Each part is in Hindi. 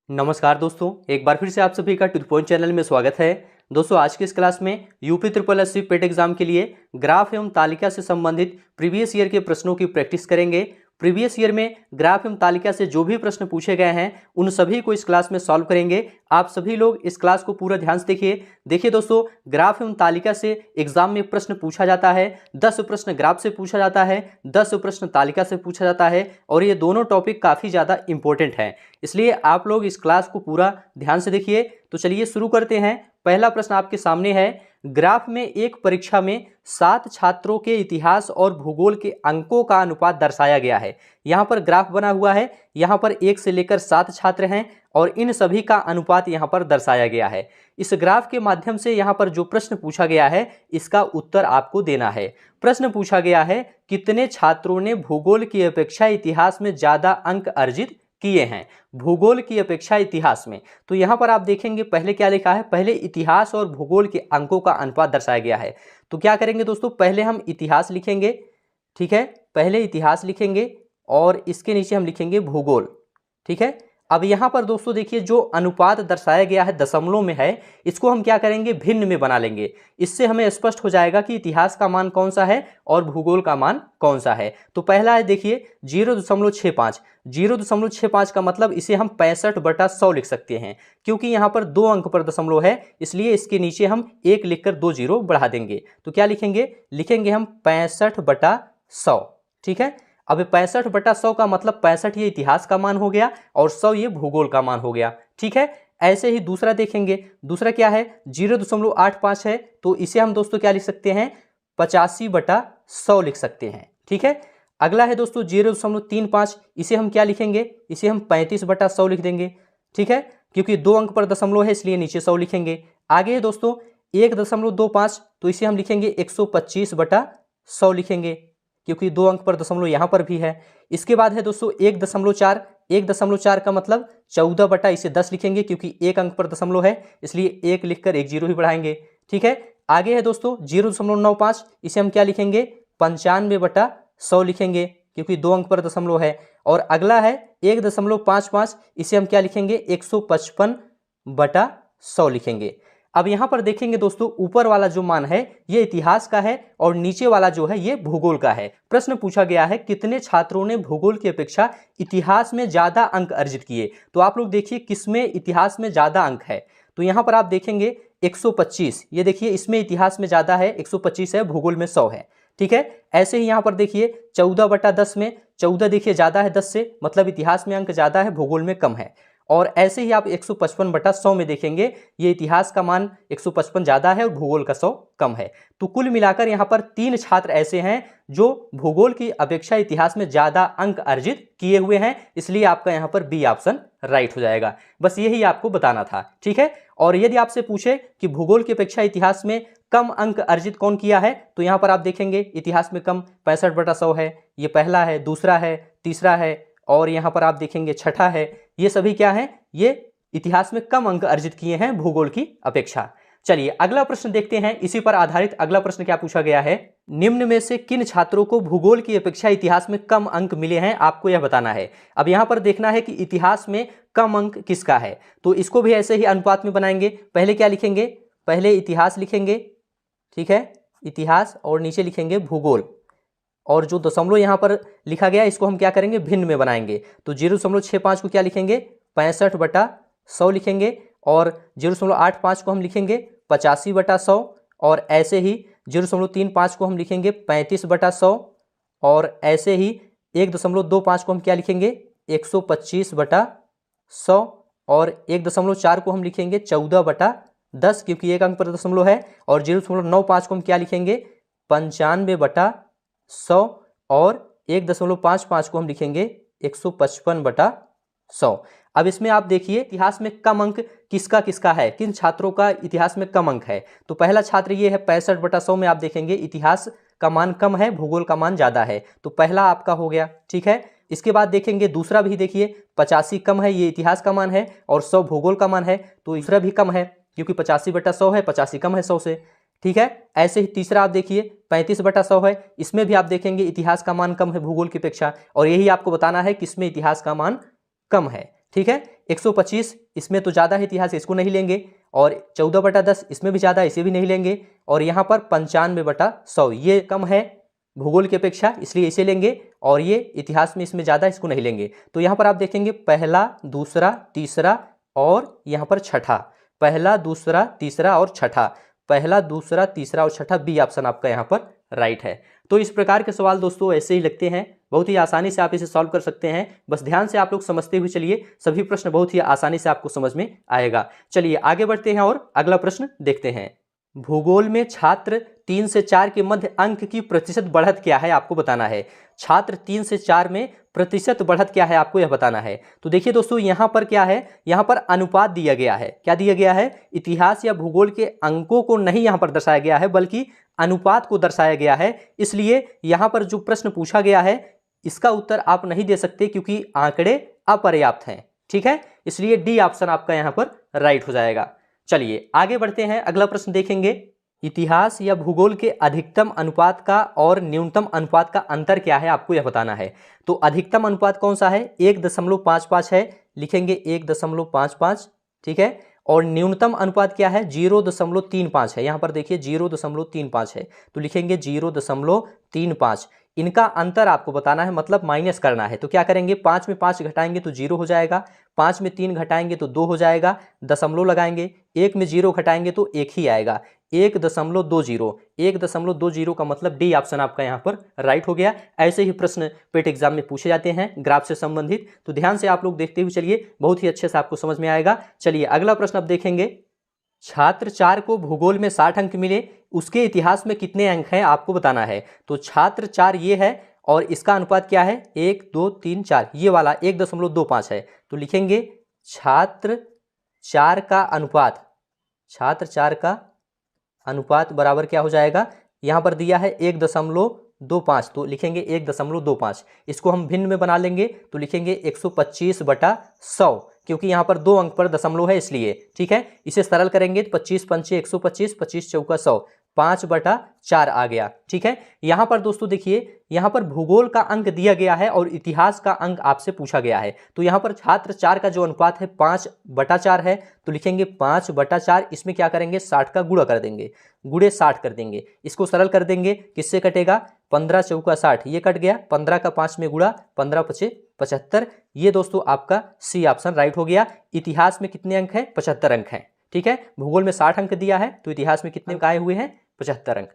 नमस्कार दोस्तों, एक बार फिर से आप सभी का टू द पॉइंट चैनल में स्वागत है। दोस्तों, आज की इस क्लास में यूपी ट्रिपल एससी पेट एग्जाम के लिए ग्राफ एवं तालिका से संबंधित प्रीवियस ईयर के प्रश्नों की प्रैक्टिस करेंगे। प्रीवियस ईयर में ग्राफ एवं तालिका से जो भी प्रश्न पूछे गए हैं उन सभी को इस क्लास में सॉल्व करेंगे। आप सभी लोग इस क्लास को पूरा ध्यान से देखिए दोस्तों, ग्राफ एवं तालिका से एग्जाम में प्रश्न पूछा जाता है। 10 प्रश्न ग्राफ से पूछा जाता है, 10 प्रश्न तालिका से पूछा जाता है और ये दोनों टॉपिक काफ़ी ज़्यादा इंपॉर्टेंट हैं। इसलिए आप लोग इस क्लास को पूरा ध्यान से देखिए। तो चलिए शुरू करते हैं। पहला प्रश्न आपके सामने है, ग्राफ में एक परीक्षा में 7 छात्रों के इतिहास और भूगोल के अंकों का अनुपात दर्शाया गया है। यहाँ पर ग्राफ बना हुआ है, यहाँ पर 1 से लेकर 7 छात्र हैं और इन सभी का अनुपात यहाँ पर दर्शाया गया है। इस ग्राफ के माध्यम से यहाँ पर जो प्रश्न पूछा गया है इसका उत्तर आपको देना है। प्रश्न पूछा गया है, कितने छात्रों ने भूगोल की अपेक्षा इतिहास में ज़्यादा अंक अर्जित किए हैं? भूगोल की अपेक्षा इतिहास में। तो यहाँ पर आप देखेंगे पहले क्या लिखा है, पहले इतिहास और भूगोल के अंकों का अनुपात दर्शाया गया है। तो क्या करेंगे दोस्तों, पहले हम इतिहास लिखेंगे, ठीक है, पहले इतिहास लिखेंगे और इसके नीचे हम लिखेंगे भूगोल, ठीक है। अब यहाँ पर दोस्तों देखिए, जो अनुपात दर्शाया गया है दशमलव में है, इसको हम क्या करेंगे, भिन्न में बना लेंगे। इससे हमें स्पष्ट हो जाएगा कि इतिहास का मान कौन सा है और भूगोल का मान कौन सा है। तो पहला है देखिए 0.65। 0.65 का मतलब इसे हम 65/100 लिख सकते हैं, क्योंकि यहाँ पर 2 अंक पर दशमलव है, इसलिए इसके नीचे हम 1 लिखकर 2 जीरो बढ़ा देंगे। तो क्या लिखेंगे हम 65/100, ठीक है। अब 65/100 का मतलब 65 ये इतिहास का मान हो गया और 100 ये भूगोल का मान हो गया, ठीक है। ऐसे ही दूसरा देखेंगे, दूसरा क्या है, 0.85 है, तो इसे हम दोस्तों क्या लिख सकते हैं, 85/100 लिख सकते हैं, ठीक है। अगला है दोस्तों 0.35, इसे हम क्या लिखेंगे, इसे हम 35/100 लिख देंगे, ठीक है, क्योंकि 2 अंक पर दशमलव है इसलिए नीचे 100 लिखेंगे। आगे है दोस्तों 1.25, तो इसे हम लिखेंगे 125/100 लिखेंगे, क्योंकि 2 अंक पर दशमलव यहाँ पर भी है। इसके बाद है दोस्तों 1.4। 1.4 का मतलब 14/10 लिखेंगे, क्योंकि 1 अंक पर दशमलव है इसलिए 1 लिखकर 1 जीरो ही बढ़ाएंगे, ठीक है। आगे है दोस्तों 0.95, इसे हम क्या लिखेंगे, 95/100 लिखेंगे, क्योंकि 2 अंक पर दशमलव है। और अगला है 1.55, इसे हम क्या लिखेंगे, 155/100 लिखेंगे। अब यहाँ पर देखेंगे दोस्तों, ऊपर वाला जो मान है ये इतिहास का है और नीचे वाला जो है ये भूगोल का है। प्रश्न पूछा गया है, कितने छात्रों ने भूगोल की अपेक्षा इतिहास में ज्यादा अंक अर्जित किए? तो आप लोग देखिए किसमें इतिहास में ज्यादा अंक है। तो यहाँ पर आप देखेंगे 125, ये देखिए इसमें इतिहास में ज्यादा है, 125 है, भूगोल में 100 है, ठीक है। ऐसे ही यहाँ पर देखिए 14/10 में 14 देखिए ज्यादा है 10 से, मतलब इतिहास में अंक ज्यादा है, भूगोल में कम है। और ऐसे ही आप 155/100 में देखेंगे, ये इतिहास का मान 155 ज्यादा है और भूगोल का 100 कम है। तो कुल मिलाकर यहाँ पर 3 छात्र ऐसे हैं जो भूगोल की अपेक्षा इतिहास में ज्यादा अंक अर्जित किए हुए हैं, इसलिए आपका यहाँ पर बी ऑप्शन राइट हो जाएगा। बस यही आपको बताना था, ठीक है। और यदि आपसे पूछे कि भूगोल की अपेक्षा इतिहास में कम अंक अर्जित कौन किया है, तो यहाँ पर आप देखेंगे इतिहास में कम 65/100 है, ये पहला है, दूसरा है, तीसरा है और यहाँ पर आप देखेंगे छठा है। ये सभी क्या है, ये इतिहास में कम अंक अर्जित किए हैं भूगोल की अपेक्षा। चलिए अगला प्रश्न देखते हैं। इसी पर आधारित अगला प्रश्न क्या पूछा गया है, निम्न में से किन छात्रों को भूगोल की अपेक्षा इतिहास में कम अंक मिले हैं, आपको यह बताना है। अब यहाँ पर देखना है कि इतिहास में कम अंक किसका है, तो इसको भी ऐसे ही अनुपात में बनाएंगे। पहले क्या लिखेंगे, पहले इतिहास लिखेंगे, ठीक है, इतिहास और नीचे लिखेंगे भूगोल, और जो दशमलव यहाँ पर लिखा गया इसको हम क्या करेंगे, भिन्न में बनाएंगे। तो 0.65 को क्या लिखेंगे, 65/100 लिखेंगे, और 0.85 को हम लिखेंगे 85/100, और ऐसे ही 0.35 को हम लिखेंगे 35/100, और ऐसे ही 1.25 को हम क्या लिखेंगे, 125/100, और 1.4 को हम लिखेंगे 14/10, क्योंकि 1 अंक पर दशमलव है, और 0.95 को हम क्या लिखेंगे, 95/100, और 1.55 को हम लिखेंगे 155/100। अब इसमें आप देखिए इतिहास में कम अंक किसका किसका है, किन छात्रों का इतिहास में कम अंक है। तो पहला छात्र ये है 65/100 में आप देखेंगे इतिहास का मान कम है, भूगोल का मान ज्यादा है, तो पहला आपका हो गया, ठीक है। इसके बाद देखेंगे दूसरा भी, देखिए 85 कम है, ये इतिहास का मान है, और 100 भूगोल का मान है, तो दूसरा भी कम है क्योंकि 85/100 है, 85 कम है 100 से, ठीक है। ऐसे ही तीसरा आप देखिए 35/100 है, इसमें भी आप देखेंगे इतिहास का मान कम है भूगोल की अपेक्षा, और यही आपको बताना है किसमें इतिहास का मान कम है, ठीक है। 125 इसमें तो ज़्यादा है इतिहास, इसको नहीं लेंगे। और 14/10 इसमें भी ज़्यादा, इसे भी नहीं लेंगे। और यहाँ पर 95/100 ये कम है भूगोल की अपेक्षा, इसलिए इसे लेंगे। और ये इतिहास में इसमें ज़्यादा, इसको नहीं लेंगे। तो यहाँ पर आप देखेंगे पहला, दूसरा, तीसरा और यहाँ पर छठा। पहला, दूसरा, तीसरा और छठा। पहला, दूसरा, तीसरा और छठा, बी ऑप्शन आपका यहाँ पर राइट है। तो इस प्रकार के सवाल दोस्तों ऐसे ही लगते हैं, बहुत ही आसानी से आप इसे सॉल्व कर सकते हैं। बस ध्यान से आप लोग समझते हुए चलिए, सभी प्रश्न बहुत ही आसानी से आपको समझ में आएगा। चलिए आगे बढ़ते हैं और अगला प्रश्न देखते हैं। भूगोल में छात्र 3 से 4 के मध्य अंक की प्रतिशत बढ़त क्या है, आपको बताना है। छात्र 3 से 4 में प्रतिशत बढ़त क्या है, आपको यह बताना है। तो देखिए दोस्तों, यहाँ पर क्या है, यहाँ पर अनुपात दिया गया है। क्या दिया गया है? इतिहास या भूगोल के अंकों को नहीं यहाँ पर दर्शाया गया है, बल्कि अनुपात को दर्शाया गया है। इसलिए यहाँ पर जो प्रश्न पूछा गया है इसका उत्तर आप नहीं दे सकते, क्योंकि आंकड़े अपर्याप्त हैं। ठीक है, इसलिए डी ऑप्शन आपका यहाँ पर राइट हो जाएगा। चलिए आगे बढ़ते हैं, अगला प्रश्न देखेंगे। इतिहास या भूगोल के अधिकतम अनुपात का और न्यूनतम अनुपात का अंतर क्या है, आपको यह बताना है। तो अधिकतम अनुपात कौन सा है? 1.55 है, लिखेंगे 1.55। ठीक है। और न्यूनतम अनुपात क्या है? 0.35 है। यहाँ पर देखिए 0.35 है, तो लिखेंगे 0.35। इनका अंतर आपको बताना है, मतलब माइनस करना है। तो क्या करेंगे, 5 में 5 घटाएंगे तो 0 हो जाएगा, 5 में 3 घटाएंगे तो 2 हो जाएगा, दशमलव लगाएंगे, 1 में 0 घटाएंगे तो 1 ही आएगा, 1.20। 1.20 का मतलब डी ऑप्शन आपका यहाँ पर राइट हो गया। ऐसे ही प्रश्न पेट एग्जाम में पूछे जाते हैं ग्राफ से संबंधित, तो ध्यान से आप लोग देखते हुए चलिए, बहुत ही अच्छे से आपको समझ में आएगा। चलिए अगला प्रश्न अब देखेंगे। छात्र 4 को भूगोल में 60 अंक मिले, उसके इतिहास में कितने अंक हैं, आपको बताना है। तो छात्र 4 ये है और इसका अनुपात क्या है? 1, 2, 3, 4, ये वाला 1.25 है। तो लिखेंगे छात्र 4 का अनुपात, छात्र 4 का अनुपात बराबर क्या हो जाएगा? यहाँ पर दिया है 1.25, तो लिखेंगे 1.25। इसको हम भिन्न में बना लेंगे तो लिखेंगे 125/100, क्योंकि यहाँ पर 2 अंक पर दशमलव है इसलिए। ठीक है, इसे सरल करेंगे तो 25 पंचे 125, 25 चौका 100, 5/4 आ गया। ठीक है, यहाँ पर दोस्तों देखिए, यहाँ पर भूगोल का अंक दिया गया है और इतिहास का अंक आपसे पूछा गया है। तो यहाँ पर छात्र 4 का जो अनुपात है 5/4 है, तो लिखेंगे 5/4। इसमें क्या करेंगे, 60 का गुणा कर देंगे, गुणे 60 कर देंगे। इसको सरल कर देंगे, किससे कटेगा? 15 चौका 60, ये कट गया, 15 का 5 में गुणा, 15 पचे 75। ये दोस्तों आपका सी ऑप्शन राइट हो गया। इतिहास में कितने अंक हैं? 75 अंक हैं। ठीक है, भूगोल में 60 अंक दिया है, तो इतिहास में कितने अंक आए हुए हैं? 75 अंक।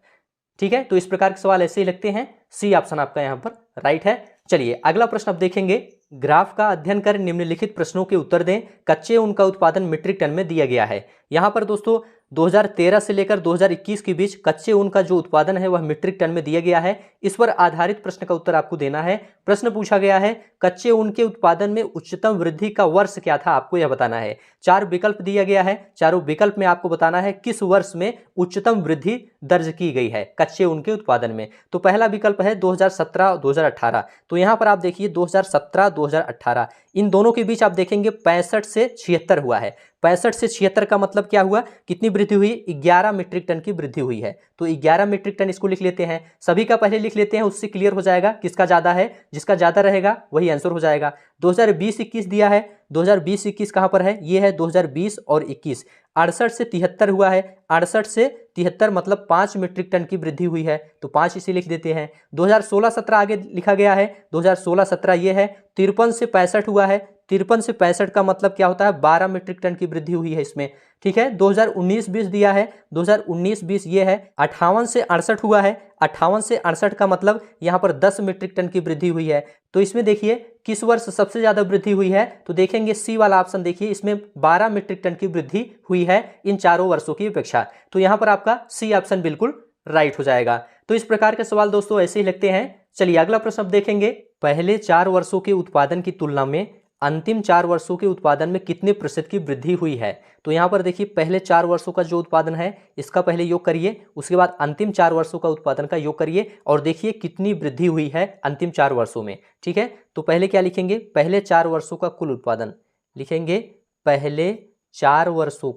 ठीक है, तो इस प्रकार के सवाल ऐसे ही लगते हैं, सी ऑप्शन आपका यहाँ पर राइट है। चलिए अगला प्रश्न अब देखेंगे। ग्राफ का अध्ययन कर निम्नलिखित प्रश्नों के उत्तर दें। कच्चे ऊन का उत्पादन मीट्रिक टन में दिया गया है। यहाँ पर दोस्तों 2013 से लेकर 2021 के बीच कच्चे ऊन का जो उत्पादन है वह मीट्रिक टन में दिया गया है। इस पर आधारित प्रश्न का उत्तर आपको देना है। प्रश्न पूछा गया है, कच्चे ऊन के उत्पादन में उच्चतम वृद्धि का वर्ष क्या था, आपको यह बताना है। 4 विकल्प दिया गया है, चारों विकल्प में आपको बताना है किस वर्ष में उच्चतम वृद्धि दर्ज की गई है कच्चे ऊन के उत्पादन में। तो पहला विकल्प है 2017 2018। तो यहाँ पर आप देखिए 2017 2018, इन दोनों के बीच आप देखेंगे 65 से 76 हुआ है। 65 से 76 का मतलब क्या हुआ, कितनी वृद्धि हुई? 11 मीट्रिक टन की वृद्धि हुई है। तो 11 मीट्रिक टन इसको लिख लेते हैं, सभी का पहले लिख लेते हैं, उससे क्लियर हो जाएगा किसका ज्यादा है। जिसका ज्यादा रहेगा वही आंसर हो जाएगा। 2020-21 दिया है, 2020-21 कहां पर है? ये है 2020 और 21। 68 से 73 हुआ है, 68 से 73 मतलब 5 मीट्रिक टन की वृद्धि हुई है, तो 5 इसे लिख देते हैं। 2016-17 आगे लिखा गया है, 2016-17 ये है। 53 से 65 हुआ है, 53 से 65 का मतलब क्या होता है? 12 मीट्रिक टन की वृद्धि हुई है इसमें। ठीक है, 2019-20 दिया है, 2019-20 ये है। 58 से 68 हुआ है, 58 से 68 का मतलब यहाँ पर 10 मीट्रिक टन की वृद्धि हुई है। तो इसमें देखिए किस वर्ष सबसे ज्यादा वृद्धि हुई है, तो देखेंगे सी वाला ऑप्शन। देखिए इसमें 12 मीट्रिक टन की वृद्धि हुई है इन चारों वर्षों की अपेक्षा। तो यहाँ पर आपका सी ऑप्शन बिल्कुल राइट हो जाएगा। तो इस प्रकार के सवाल दोस्तों ऐसे ही लगते हैं। चलिए अगला प्रश्न अब देखेंगे। पहले 4 वर्षों के उत्पादन की तुलना में अंतिम 4 वर्षों के उत्पादन में कितने प्रतिशत की वृद्धि हुई है। तो यहाँ पर देखिए पहले 4 वर्षों का जो उत्पादन है इसका पहले योग करिए, उसके बाद अंतिम 4 वर्षों का उत्पादन का योग करिए और देखिए कितनी वृद्धि हुई है अंतिम 4 वर्षों में। ठीक है, तो पहले क्या लिखेंगे? पहले 4 वर्षों का कुल उत्पादन लिखेंगे, पहले 4 वर्षों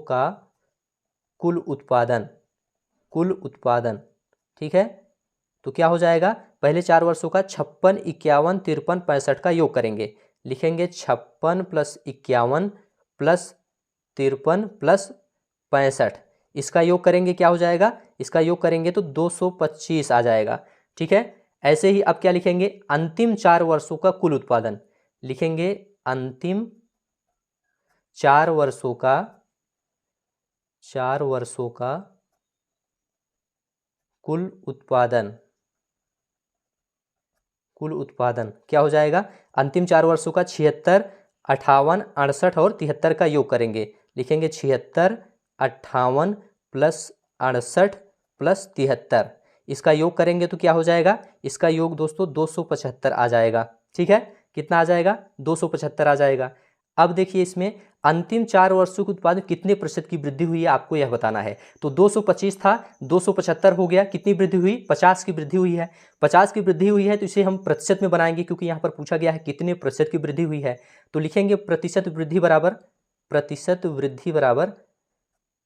का कुल उत्पादन। ठीक है, तो क्या हो जाएगा? पहले 4 वर्षों का 56, 51, 53, 65 का योग करेंगे, लिखेंगे 56 + 51 + 53 + 65। इसका योग करेंगे क्या हो जाएगा, इसका योग करेंगे तो 225 आ जाएगा। ठीक है, ऐसे ही अब क्या लिखेंगे, अंतिम 4 वर्षों का कुल उत्पादन लिखेंगे, अंतिम 4 वर्षों का कुल उत्पादन क्या हो जाएगा, अंतिम 4 वर्षों का 76, 58, 68 और 73 का योग करेंगे। लिखेंगे 76, 58 + 68 + 73। इसका योग करेंगे तो क्या हो जाएगा, इसका योग दोस्तों 275 आ जाएगा। ठीक है, कितना आ जाएगा, 275 आ जाएगा। अब देखिए इसमें अंतिम 4 वर्षों के उत्पादन कितने प्रतिशत की वृद्धि हुई है आपको यह बताना है। तो 225 था, 275 हो गया, कितनी वृद्धि हुई, 50 की वृद्धि हुई है। 50 की वृद्धि हुई है तो इसे हम प्रतिशत में बनाएंगे, क्योंकि यहाँ पर पूछा गया है कितने प्रतिशत की वृद्धि हुई है। तो लिखेंगे प्रतिशत वृद्धि बराबर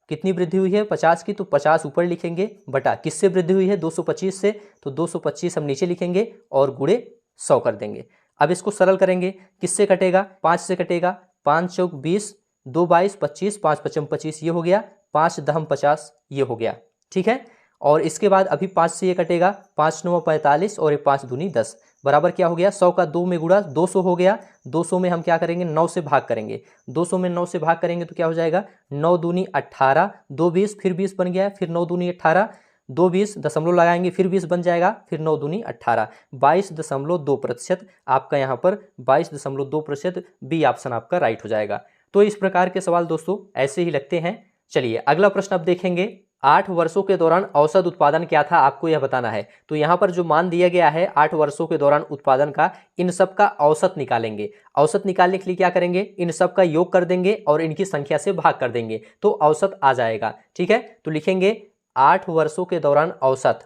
कितनी वृद्धि हुई है 50 की, तो 50 ऊपर लिखेंगे, बटा किससे वृद्धि हुई है 225 से, तो 225 हम नीचे लिखेंगे और गुणे 100 कर देंगे। अब इसको सरल करेंगे, किससे कटेगा, 5 से कटेगा, 5 चौक 20, 2 22 25, 5 पचम 25 ये हो गया, 5 दहम 50 ये हो गया। ठीक है, और इसके बाद अभी 5 से ये कटेगा, 5 9 45 और 5 दूनी 10 बराबर क्या हो गया, 100 का 2 में गुणा 200 हो गया। 200 में हम क्या करेंगे, 9 से भाग करेंगे। 200 में 9 से भाग करेंगे तो क्या हो जाएगा, 9 दूनी 18, 2 20, फिर 20 बन गया, फिर 9 दूनी 18, 2 20 दशमलव लगाएंगे, फिर 20 बन जाएगा, फिर 9 दूनी 18, 22.2%। आपका यहाँ पर 22.2%, बी ऑप्शन आपका राइट हो जाएगा। तो इस प्रकार के सवाल दोस्तों ऐसे ही लगते हैं। चलिए अगला प्रश्न अब देखेंगे, 8 वर्षों के दौरान औसत उत्पादन क्या था आपको यह बताना है। तो यहाँ पर जो मान दिया गया है 8 वर्षों के दौरान उत्पादन का, इन सब का औसत निकालेंगे। औसत निकालने के लिए क्या करेंगे, इन सब का योग कर देंगे और इनकी संख्या से भाग कर देंगे तो औसत आ जाएगा। ठीक है, तो लिखेंगे 8 वर्षों के दौरान औसत,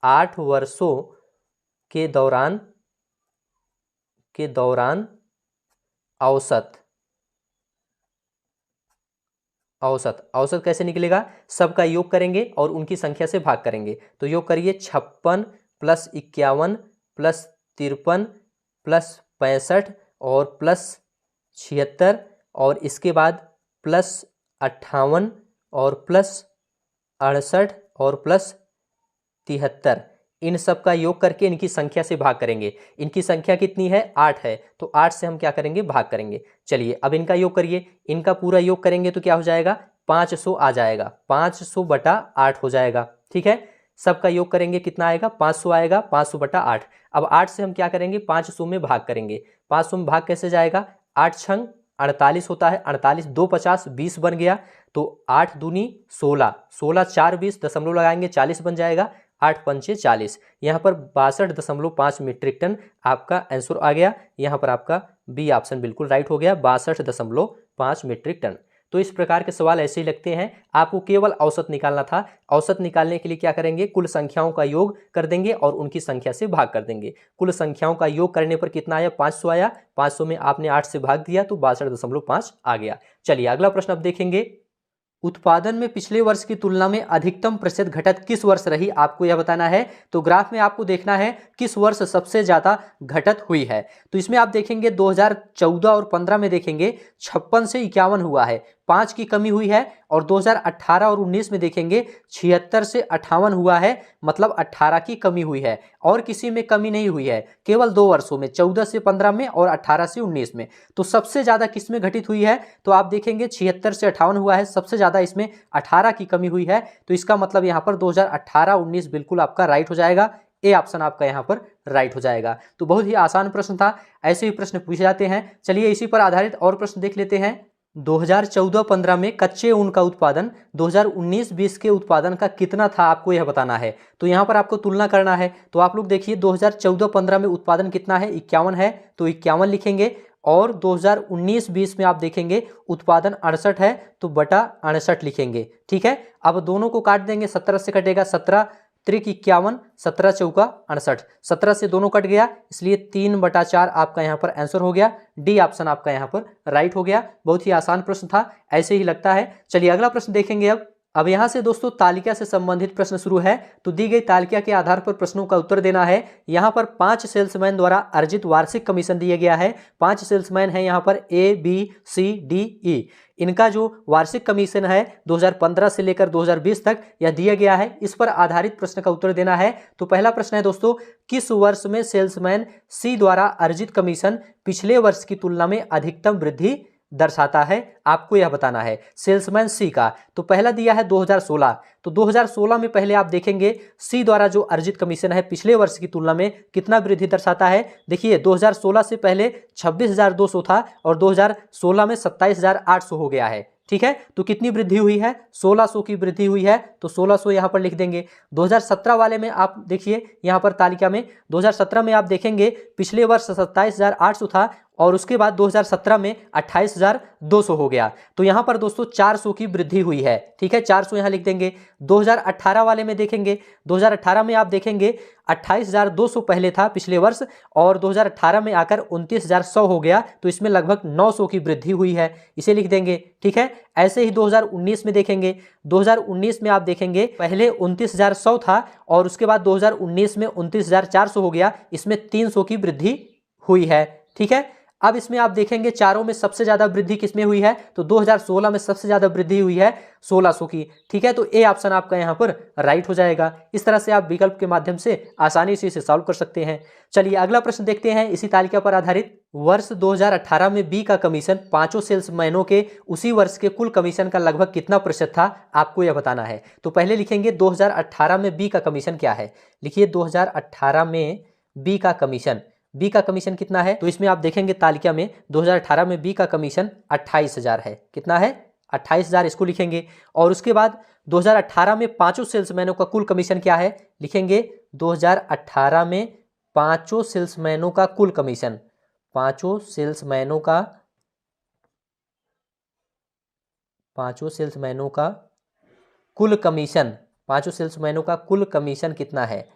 8 वर्षों के दौरान औसत कैसे निकलेगा, सबका योग करेंगे और उनकी संख्या से भाग करेंगे। तो योग करिए 56 + 51 + 53 + 65 और +76 और इसके बाद +58 और +68 और +73, इन सब का योग करके इनकी संख्या से भाग करेंगे। इनकी संख्या कितनी है, 8 है, तो 8 से हम क्या करेंगे, भाग करेंगे। चलिए अब इनका योग करिए, इनका पूरा योग करेंगे तो क्या हो जाएगा, 500 आ जाएगा, 500 बटा 8 हो जाएगा। ठीक है, सबका योग करेंगे कितना आएगा, 500 आएगा, 500 बटा 8। अब 8 से हम क्या करेंगे, 500 में भाग करेंगे। 500 में भाग कैसे जाएगा, 8 छंग 48 होता है, 48 2 50 20 बन गया, तो 8 दूनी 16, 16 4 20 दशमलव लगाएंगे 40 बन जाएगा, 8 पंचे 40। यहाँ पर 62.5 मीट्रिक टन आपका आंसर आ गया। यहाँ पर आपका बी ऑप्शन बिल्कुल राइट हो गया, 62.5 मीट्रिक टन। तो इस प्रकार के सवाल ऐसे ही लगते हैं। आपको केवल औसत निकालना था। औसत निकालने के लिए क्या करेंगे, कुल संख्याओं का योग कर देंगे और उनकी संख्या से भाग कर देंगे। कुल संख्याओं का योग करने पर कितना आया, 500 आया। 500 में आपने 8 से भाग दिया तो 62.5 आ गया। चलिए अगला प्रश्न अब देखेंगे, उत्पादन में पिछले वर्ष की तुलना में अधिकतम प्रतिशत घटत किस वर्ष रही, आपको यह बताना है। तो ग्राफ में आपको देखना है किस वर्ष सबसे ज्यादा घटत हुई है। तो इसमें आप देखेंगे 2014 और 15 में देखेंगे 56 से 51 हुआ है, 5 की कमी हुई है। और 2018 और 19 में देखेंगे 76 से 58 हुआ है, मतलब 18 की कमी हुई है। और किसी में कमी नहीं हुई है, केवल 2 वर्षों में, 14 से 15 में और 18 से 19 में। तो सबसे ज्यादा किस में घटित हुई है, तो आप देखेंगे 76 से 58 हुआ है, सबसे ज्यादा इसमें 18 की कमी हुई है। तो इसका मतलब यहाँ पर 2018-19 बिल्कुल आपका राइट हो जाएगा, ए ऑप्शन आपका यहाँ पर राइट हो जाएगा। तो बहुत ही आसान प्रश्न था, ऐसे ही प्रश्न पूछे जाते हैं। चलिए इसी पर आधारित और प्रश्न देख लेते हैं। 2014-15 में कच्चे ऊन का उत्पादन 2019-20 के उत्पादन का कितना था, आपको यह बताना है। तो यहाँ पर आपको तुलना करना है। तो आप लोग देखिए 2014-15 में उत्पादन कितना है, 51 है, तो 51 लिखेंगे। और 2019-20 में आप देखेंगे उत्पादन 68 है, तो बटा 68 लिखेंगे। ठीक है, अब दोनों को काट देंगे, 17 से कटेगा 17 त्रिक 51, 17 चौका 68, 17 से दोनों कट गया, इसलिए 3/4 आपका यहाँ पर आंसर हो गया। डी ऑप्शन आपका यहाँ पर राइट हो गया। बहुत ही आसान प्रश्न था, ऐसे ही लगता है। चलिए अगला प्रश्न देखेंगे अब। अब यहाँ से दोस्तों तालिका से संबंधित प्रश्न शुरू है। तो दी गई तालिका के आधार पर प्रश्नों का उत्तर देना है। यहाँ पर 5 सेल्समैन द्वारा अर्जित वार्षिक कमीशन दिया गया है। 5 सेल्समैन हैं यहाँ पर A, B, C, D, E। इनका जो वार्षिक कमीशन है 2015 से लेकर 2020 तक यह दिया गया है। इस पर आधारित प्रश्न का उत्तर देना है। तो पहला प्रश्न है दोस्तों, किस वर्ष में सेल्समैन C द्वारा अर्जित कमीशन पिछले वर्ष की तुलना में अधिकतम वृद्धि दर्शाता है? आपको यह बताना है सेल्समैन सी का। तो पहला दिया है 2016। तो 2016 में पहले आप देखेंगे सी द्वारा जो अर्जित कमीशन है पिछले वर्ष की तुलना में कितना वृद्धि दर्शाता है। देखिए 2016 से पहले 26,200 था और 2016 में 27,800 हो गया है। ठीक है, तो कितनी वृद्धि हुई है? 1600 की वृद्धि हुई है। तो 1600 यहाँ पर लिख देंगे। 2017 वाले में आप देखिए यहाँ पर तालिका में 2017 में आप देखेंगे पिछले वर्ष 27,800 था और उसके बाद 2017 में 28,200 हो गया। तो यहाँ पर दोस्तों 400 की वृद्धि हुई है। ठीक है, 400 यहाँ लिख देंगे। 2018 वाले में देखेंगे, 2018 में आप देखेंगे 28,200 पहले था पिछले वर्ष और 2018 में आकर 29,100 हो गया। तो इसमें लगभग 900 की वृद्धि हुई है, इसे लिख देंगे। ठीक है, ऐसे ही 2019 में देखेंगे, 2019 में आप देखेंगे पहले 29,100 था और उसके बाद 2019 में 29,400 हो गया। इसमें 300 की वृद्धि हुई है। ठीक है, अब इसमें आप देखेंगे चारों में सबसे ज्यादा वृद्धि किसमें हुई है? तो 2016 में सबसे ज्यादा वृद्धि हुई है 1600 की। ठीक है, तो ए ऑप्शन आपका यहाँ पर राइट हो जाएगा। इस तरह से आप विकल्प के माध्यम से आसानी से इसे सॉल्व कर सकते हैं। चलिए अगला प्रश्न देखते हैं इसी तालिका पर आधारित। वर्ष 2018 में बी का कमीशन 5 सेल्समैनों के उसी वर्ष के कुल कमीशन का लगभग कितना प्रतिशत था? आपको यह बताना है। तो पहले लिखेंगे 2018 में बी का कमीशन क्या है। लिखिए 2018 में बी का कमीशन, बी का कमीशन कितना है? तो इसमें आप देखेंगे तालिका में 2018 में बी का कमीशन 28,000 है। कितना है? 28,000, इसको लिखेंगे। और उसके बाद 2018 में 5 सेल्समैनों का कुल कमीशन क्या है? लिखेंगे 2018 में 5 सेल्समैनों का कुल कमीशन, 5 सेल्समैनों का, 5 सेल्समैनों का कुल कमीशन, 5 सेल्समैनों का कुल कमीशन कितना है?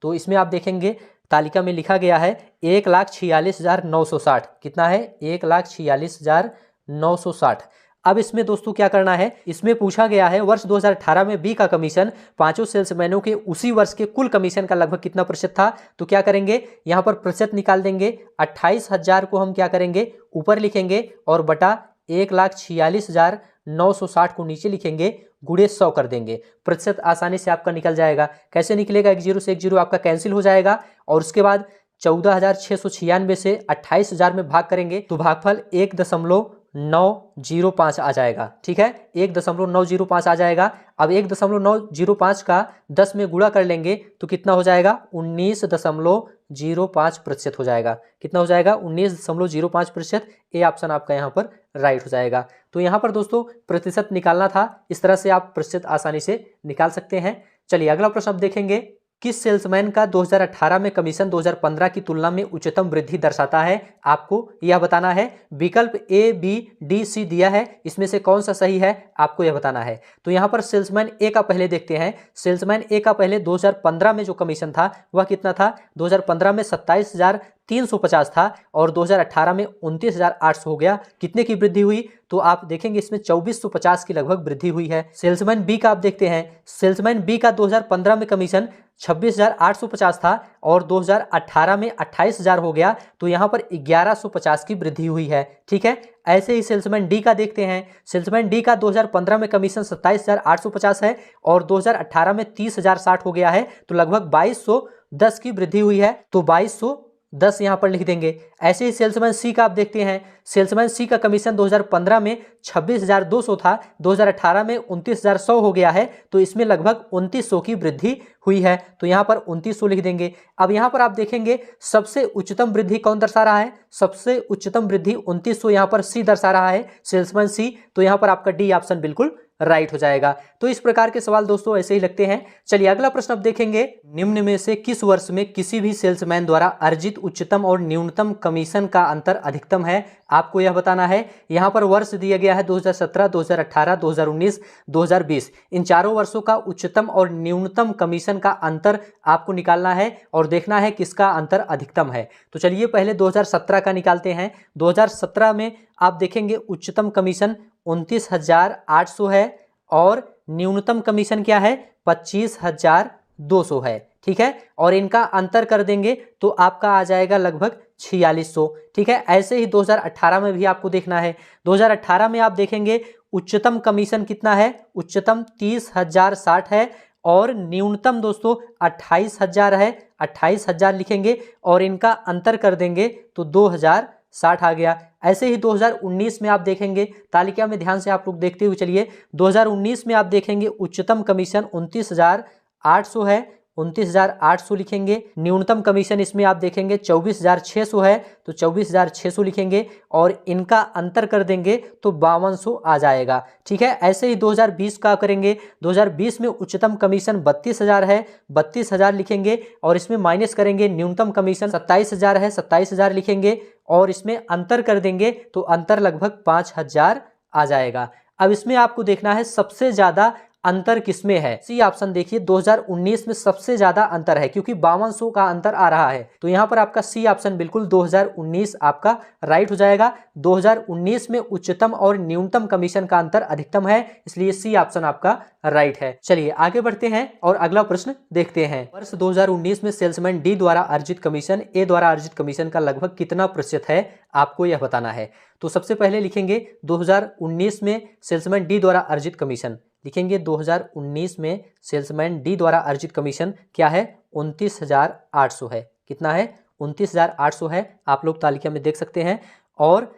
तो इसमें आप देखेंगे तालिका में लिखा गया है 1,46,960। कितना है? 1,46,960। अब इसमें दोस्तों क्या करना है, इसमें पूछा गया है वर्ष 2018 में बी का कमीशन 5 सेल्समैनों के उसी वर्ष के कुल कमीशन का लगभग कितना प्रतिशत था। तो क्या करेंगे, यहाँ पर प्रतिशत निकाल देंगे। 28,000 को हम क्या करेंगे, ऊपर लिखेंगे और बटा 1,46,960 को नीचे लिखेंगे, गुणे 100 कर देंगे। प्रतिशत आसानी से आपका निकल जाएगा। कैसे निकलेगा? 1 जीरो से 1 जीरो आपका कैंसिल हो जाएगा और उसके बाद 14,696 से 28,000 में भाग करेंगे तो भागफल 1.905 आ जाएगा। ठीक है, 1.905 आ जाएगा। अब 1.905 का 10 में गुणा कर लेंगे तो कितना हो जाएगा? 19.05% हो जाएगा। कितना हो जाएगा? 19.05%। ए ऑप्शन आपका यहाँ पर राइट हो जाएगा। तो यहाँ पर दोस्तों प्रतिशत निकालना था, इस तरह से आप प्रतिशत आसानी से निकाल सकते हैं। चलिए अगला प्रश्न आप देखेंगे, किस सेल्समैन का 2018 में कमीशन 2015 की तुलना में उच्चतम वृद्धि दर्शाता है? आपको यह बताना है। विकल्प ए, बी, डी, सी दिया है, इसमें से कौन सा सही है आपको यह बताना है। तो यहाँ पर सेल्समैन ए का पहले देखते हैं। सेल्समैन ए का पहले 2015 में जो कमीशन था वह कितना था? 2015 में 27,350 था और 2018 में 29,800 हो गया। कितने की वृद्धि हुई? तो आप देखेंगे इसमें 2,450 की लगभग वृद्धि हुई है। सेल्समैन बी का आप देखते हैं, सेल्समैन बी का 2015 में कमीशन 26,850 था और 2018 में 28,000 हो गया। तो यहाँ पर 1,150 की वृद्धि हुई है। ठीक है, ऐसे ही सेल्समैन डी का देखते हैं। सेल्समैन डी का 2015 में कमीशन 27,850 है और 2018 में 30,060 हो गया है। तो लगभग 2,210 की वृद्धि हुई है। तो 2,210 यहाँ पर लिख देंगे। ऐसे ही सेल्समैन सी का आप देखते हैं। सेल्समैन सी का कमीशन 2015 में 26,200 था, 2018 में 29,100 हो गया है। तो इसमें लगभग 2,900 की वृद्धि हुई है। तो यहाँ पर 2,900 लिख देंगे। अब यहाँ पर आप देखेंगे सबसे उच्चतम वृद्धि कौन दर्शा रहा है? सबसे उच्चतम वृद्धि 2,900 यहाँ पर सी दर्शा रहा है, सेल्समैन सी। तो यहाँ पर आपका डी ऑप्शन बिल्कुल राइट हो जाएगा। तो इस प्रकार के सवाल दोस्तों ऐसे ही लगते हैं। चलिए अगला प्रश्न अब देखेंगे, निम्न में से किस वर्ष में किसी भी सेल्समैन द्वारा अर्जित उच्चतम और न्यूनतम कमीशन का अंतर अधिकतम है? आपको यह बताना है। यहाँ पर वर्ष दिया गया है 2017, 2018, 2019, 2020। इन चारों वर्षों का उच्चतम और न्यूनतम कमीशन का अंतर आपको निकालना है और देखना है किसका अंतर अधिकतम है। तो चलिए पहले 2017 का निकालते हैं। 2017 में आप देखेंगे उच्चतम कमीशन 29,800 है और न्यूनतम कमीशन क्या है 25,200 है, ठीक है। और इनका अंतर कर देंगे तो आपका आ जाएगा लगभग 4600, ठीक है। ऐसे ही 2018 में भी आपको देखना है। 2018 में आप देखेंगे उच्चतम कमीशन कितना है, उच्चतम 30,060 है और न्यूनतम दोस्तों 28,000 है, 28,000 लिखेंगे और इनका अंतर कर देंगे तो 2060 आ गया। ऐसे ही 2019 में आप देखेंगे, तालिका में ध्यान से आप लोग देखते हुए चलिए। 2019 में आप देखेंगे उच्चतम कमीशन 29,800 है, 29,800 लिखेंगे। न्यूनतम कमीशन इसमें आप देखेंगे 24,600 है, तो 24,600 लिखेंगे और इनका अंतर कर देंगे तो 5200 आ जाएगा, ठीक है। ऐसे ही 2020 का करेंगे। 2020 में उच्चतम कमीशन 32,000 है, 32,000 लिखेंगे और इसमें माइनस करेंगे न्यूनतम कमीशन 27,000 है, 27,000 लिखेंगे और इसमें अंतर कर देंगे तो अंतर लगभग 5,000 आ जाएगा। अब इसमें आपको देखना है सबसे ज्यादा अंतर किसमें है। सी ऑप्शन देखिए, 2019 में सबसे ज्यादा अंतर है क्योंकि 5200 का अंतर आ रहा है, तो यहां पर आपका सी ऑप्शन बिल्कुल 2019 आपका राइट हो जाएगा। 2019 में उच्चतम और न्यूनतम कमीशन का अंतर अधिकतम है, इसलिए सी ऑप्शन आपका राइट है। चलिए आगे बढ़ते हैं और अगला प्रश्न देखते हैं। वर्ष 2019 में सेल्समैन डी द्वारा अर्जित कमीशन ए द्वारा अर्जित कमीशन का लगभग कितना प्रतिशत है, आपको यह बताना है। तो सबसे पहले लिखेंगे 2019 में सेल्समैन डी द्वारा अर्जित कमीशन, लिखेंगे 2019 में सेल्समैन डी द्वारा अर्जित कमीशन क्या है 29,800 है। कितना है 29,800 है, आप लोग तालिका में देख सकते हैं। और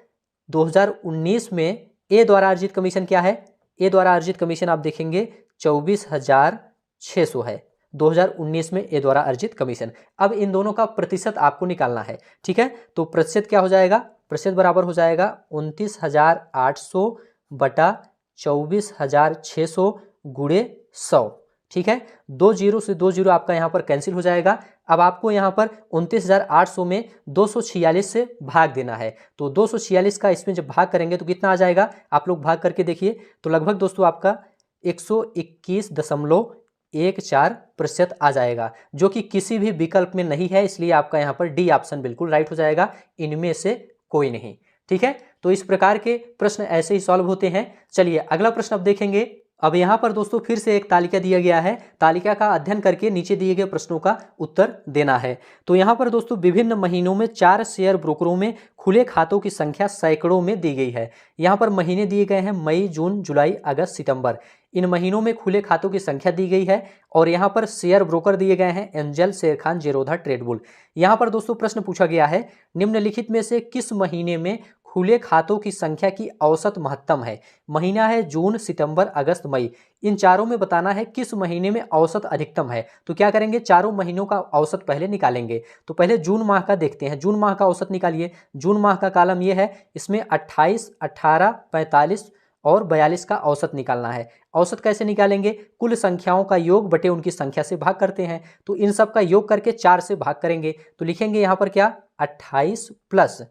2019 में ए द्वारा अर्जित कमीशन क्या है, ए द्वारा अर्जित कमीशन आप देखेंगे 24,600 है 2019 में ए द्वारा अर्जित कमीशन। अब इन दोनों का प्रतिशत आपको निकालना है, ठीक है। तो प्रतिशत क्या हो जाएगा, प्रतिशत बराबर हो जाएगा 29,800 बटा 24,600 गुणे 100, ठीक है। 2 जीरो से 2 जीरो आपका यहाँ पर कैंसिल हो जाएगा। अब आपको यहाँ पर 29,800 में 246 से भाग देना है, तो 246 का इसमें जब भाग करेंगे तो कितना आ जाएगा, आप लोग भाग करके देखिए तो लगभग दोस्तों आपका 121.14% आ जाएगा, जो कि किसी भी विकल्प में नहीं है, इसलिए आपका यहाँ पर डी ऑप्शन बिल्कुल राइट हो जाएगा, इनमें से कोई नहीं, ठीक है। तो इस प्रकार के प्रश्न ऐसे ही सॉल्व होते हैं। चलिए अगला प्रश्न अब देखेंगे। अब यहाँ पर दोस्तों फिर से एक तालिका दिया गया है, तालिका का अध्ययन करके नीचे दिए गए प्रश्नों का उत्तर देना है। तो यहाँ पर दोस्तों विभिन्न महीनों में 4 शेयर ब्रोकरों में खुले खातों की संख्या सैकड़ों में दी गई है। यहाँ पर महीने दिए गए हैं मई, जून, जुलाई, अगस्त, सितंबर। इन महीनों में खुले खातों की संख्या दी गई है और यहाँ पर शेयर ब्रोकर दिए गए हैं एंजल, शेरखान, जेरोधा, ट्रेडबुल। यहाँ पर दोस्तों प्रश्न पूछा गया है निम्नलिखित में से किस महीने में खुले खातों की संख्या की औसत महत्तम है। महीना है जून, सितंबर, अगस्त, मई। इन चारों में बताना है किस महीने में औसत अधिकतम है। तो क्या करेंगे, चारों महीनों का औसत पहले निकालेंगे। तो पहले जून माह का देखते हैं, जून माह का औसत निकालिए। जून माह का कॉलम ये है, इसमें 28, 18, 45 और 42 का औसत निकालना है। औसत कैसे निकालेंगे, कुल संख्याओं का योग बटे उनकी संख्या से भाग करते हैं। तो इन सब का योग करके 4 से भाग करेंगे तो लिखेंगे यहाँ पर क्या 28 प्लस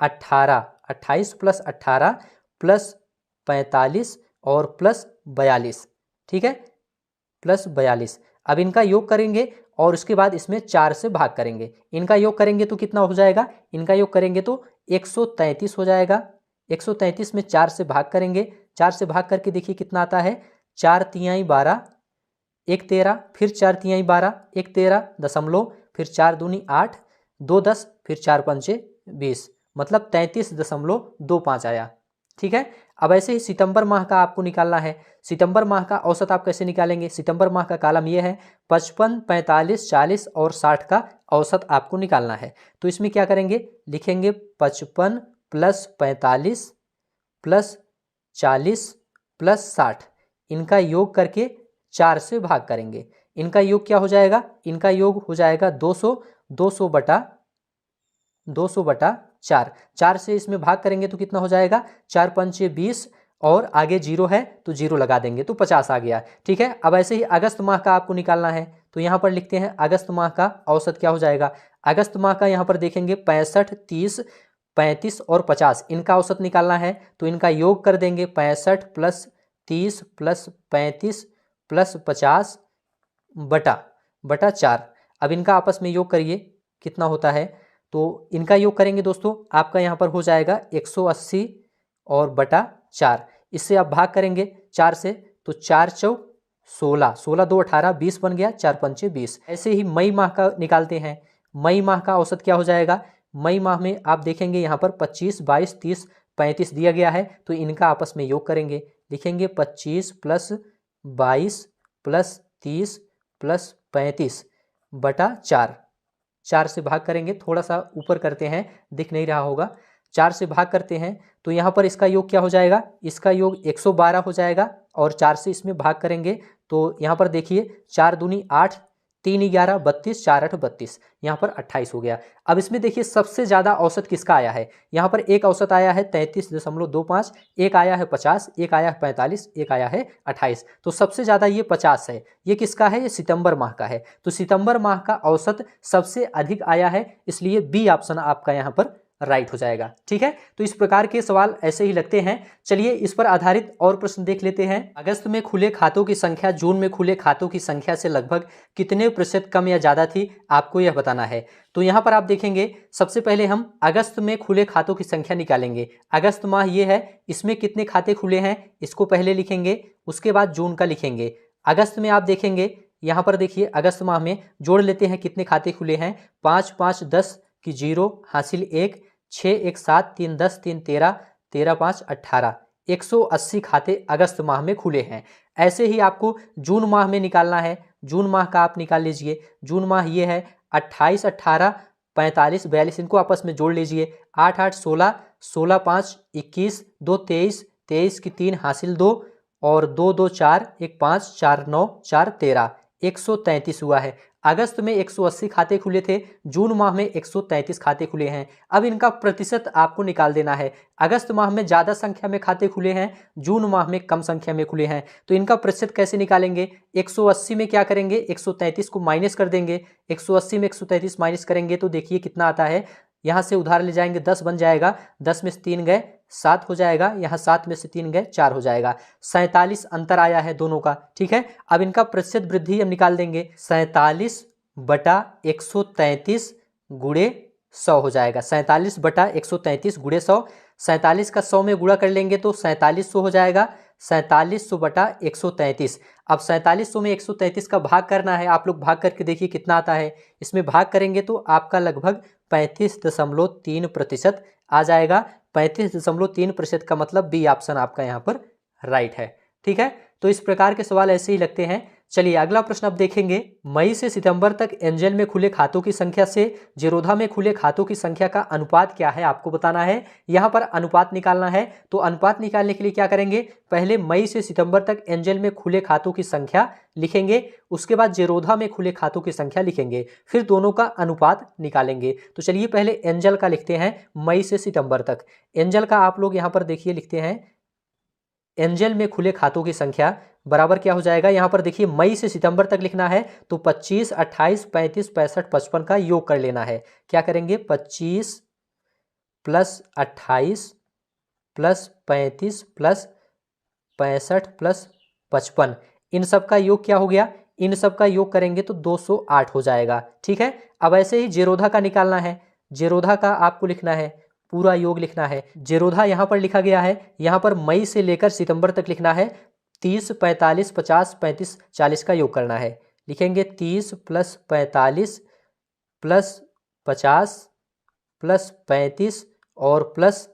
18, 28 प्लस 18 प्लस 45 और प्लस 42, ठीक है, प्लस 42। अब इनका योग करेंगे और उसके बाद इसमें 4 से भाग करेंगे। इनका योग करेंगे तो कितना हो जाएगा, इनका योग करेंगे तो 133 हो जाएगा। 133 में 4 से भाग करेंगे, 4 से भाग करके देखिए कितना आता है, 4 तिहाई 12, 1 13, फिर 4 तिहाई 12, 1 13 दशमलव, फिर 4 दूनी 8, 2 10, फिर 4 पंचे 20, मतलब 33.25 आया, ठीक है। अब ऐसे ही सितंबर माह का आपको निकालना है। सितंबर माह का औसत आप कैसे निकालेंगे, सितंबर माह का कॉलम ये है 55, 45, 40 और 60 का औसत आपको निकालना है। तो इसमें क्या करेंगे, लिखेंगे 55 प्लस 45 प्लस 40 प्लस 60, इनका योग करके 4 से भाग करेंगे। इनका योग क्या हो जाएगा, इनका योग हो जाएगा 200, 200 बटा 4, 4 से इसमें भाग करेंगे तो कितना हो जाएगा, 4 पंचे 20 और आगे जीरो है तो जीरो लगा देंगे तो 50 आ गया, ठीक है। अब ऐसे ही अगस्त माह का आपको निकालना है। तो यहाँ पर लिखते हैं अगस्त माह का औसत क्या हो जाएगा। अगस्त माह का यहाँ पर देखेंगे 65, 30, 35 और 50, इनका औसत निकालना है। तो इनका योग कर देंगे 65 प्लस 30 प्लस 35 प्लस 50 बटा 4। अब इनका आपस में योग करिए कितना होता है, तो इनका योग करेंगे दोस्तों आपका यहाँ पर हो जाएगा 180 और बटा 4। इससे आप भाग करेंगे 4 से तो 4 चौक 16, 16 2 18, 20 बन गया, 4 पंचे 20। ऐसे ही मई माह का निकालते हैं। मई माह का औसत क्या हो जाएगा? मई माह में आप देखेंगे यहाँ पर 25, 22, 30, 35 दिया गया है, तो इनका आपस में योग करेंगे। लिखेंगे 25 प्लस 22 प्लस 30 प्लस 35 बटा 4। 4 से भाग करेंगे, थोड़ा सा ऊपर करते हैं, दिख नहीं रहा होगा। 4 से भाग करते हैं तो यहाँ पर इसका योग क्या हो जाएगा? इसका योग 112 हो जाएगा, और 4 से इसमें भाग करेंगे तो यहाँ पर देखिए 4 दूनी 8, 3 11 32, 4 8 32, यहाँ पर 28 हो गया। अब इसमें देखिए सबसे ज़्यादा औसत किसका आया है? यहाँ पर एक औसत आया है 33.25, एक आया है 50, एक आया है 45, एक आया है 28। तो सबसे ज़्यादा ये 50 है। ये किसका है? ये सितंबर माह का है। तो सितंबर माह का औसत सबसे अधिक आया है, इसलिए बी ऑप्शन आपका यहाँ पर राइट हो जाएगा। ठीक है, तो इस प्रकार के सवाल ऐसे ही लगते हैं। चलिए इस पर आधारित और प्रश्न देख लेते हैं। अगस्त में खुले खातों की संख्या जून में खुले खातों की संख्या से लगभग कितने प्रतिशत कम या ज्यादा थी, आपको यह बताना है। तो यहाँ पर आप देखेंगे सबसे पहले हम अगस्त में खुले खातों की संख्या निकालेंगे। अगस्त माह ये है, इसमें कितने खाते खुले हैं इसको पहले लिखेंगे, उसके बाद जून का लिखेंगे। अगस्त में आप देखेंगे यहाँ पर देखिए अगस्त माह में जोड़ लेते हैं कितने खाते खुले हैं। 5 5 10 की 0 हासिल 1, 6 1 7, 3 10, 3 13, 13 5 18, 180 खाते अगस्त माह में खुले हैं। ऐसे ही आपको जून माह में निकालना है। जून माह का आप निकाल लीजिए। जून माह ये है 28 18 45 42, इनको आपस में जोड़ लीजिए। 8 8 16, 16 5 21, 2 23, 23 की 3 हासिल 2, और 2 2 4, 1 5, 4 9, 4 13, 133 हुआ है। अगस्त में 180 खाते खुले थे, जून माह में 133 खाते खुले हैं। अब इनका प्रतिशत आपको निकाल देना है। अगस्त माह में ज़्यादा संख्या में खाते खुले हैं, जून माह में कम संख्या में खुले हैं। तो इनका प्रतिशत कैसे निकालेंगे? 180 में क्या करेंगे? 133 को माइनस कर देंगे। 180 में 133 माइनस करेंगे तो देखिए कितना आता है। यहाँ से उधार ले जाएंगे, 10 बन जाएगा, 10 में से 3 गए 7 हो जाएगा, यहाँ 7 में से 3 गए 4 हो जाएगा। 47 अंतर आया है दोनों का। ठीक है, अब इनका प्रतिशत वृद्धि हम निकाल देंगे। 47 बटा 133 गुणे 100 हो जाएगा। 47 बटा 133 गुणे 100, 47 का 100 में गुणा कर लेंगे तो 4700 हो जाएगा। 4700 बटा 133। अब 4700 में 133 का भाग करना है। आप लोग भाग करके देखिए कितना आता है। इसमें भाग करेंगे तो आपका लगभग 35.3% आ जाएगा। 35.3% का मतलब बी ऑप्शन आपका यहाँ पर राइट है। ठीक है, तो इस प्रकार के सवाल ऐसे ही लगते हैं। चलिए अगला प्रश्न अब देखेंगे। मई से सितंबर तक एंजल में खुले खातों की संख्या से जीरोधा में खुले खातों की संख्या का अनुपात क्या है, आपको बताना है। यहाँ पर अनुपात निकालना है, तो अनुपात निकालने के लिए क्या करेंगे? पहले मई से सितंबर तक एंजल में खुले खातों की संख्या लिखेंगे, उसके बाद जीरोधा में खुले खातों की संख्या लिखेंगे, फिर दोनों का अनुपात निकालेंगे। तो चलिए पहले एंजल का लिखते हैं, मई से सितंबर तक। एंजल का आप लोग यहाँ पर देखिए लिखते हैं, एंजल में खुले खातों की संख्या बराबर क्या हो जाएगा? यहाँ पर देखिए मई से सितंबर तक लिखना है तो 25 28 35 65 55 का योग कर लेना है। क्या करेंगे? 25 प्लस 28 प्लस 35 प्लस 65 प्लस 55, इन सब का योग क्या हो गया? इन सब का योग करेंगे तो 208 हो जाएगा। ठीक है, अब ऐसे ही जेरोधा का निकालना है। जेरोधा का आपको लिखना है, पूरा योग लिखना है। जेरोधा यहाँ पर लिखा गया है, यहाँ पर मई से लेकर सितंबर तक लिखना है। 30 45 50 35 40 का योग करना है। लिखेंगे 30 प्लस 45 प्लस 50 प्लस 35 और प्लस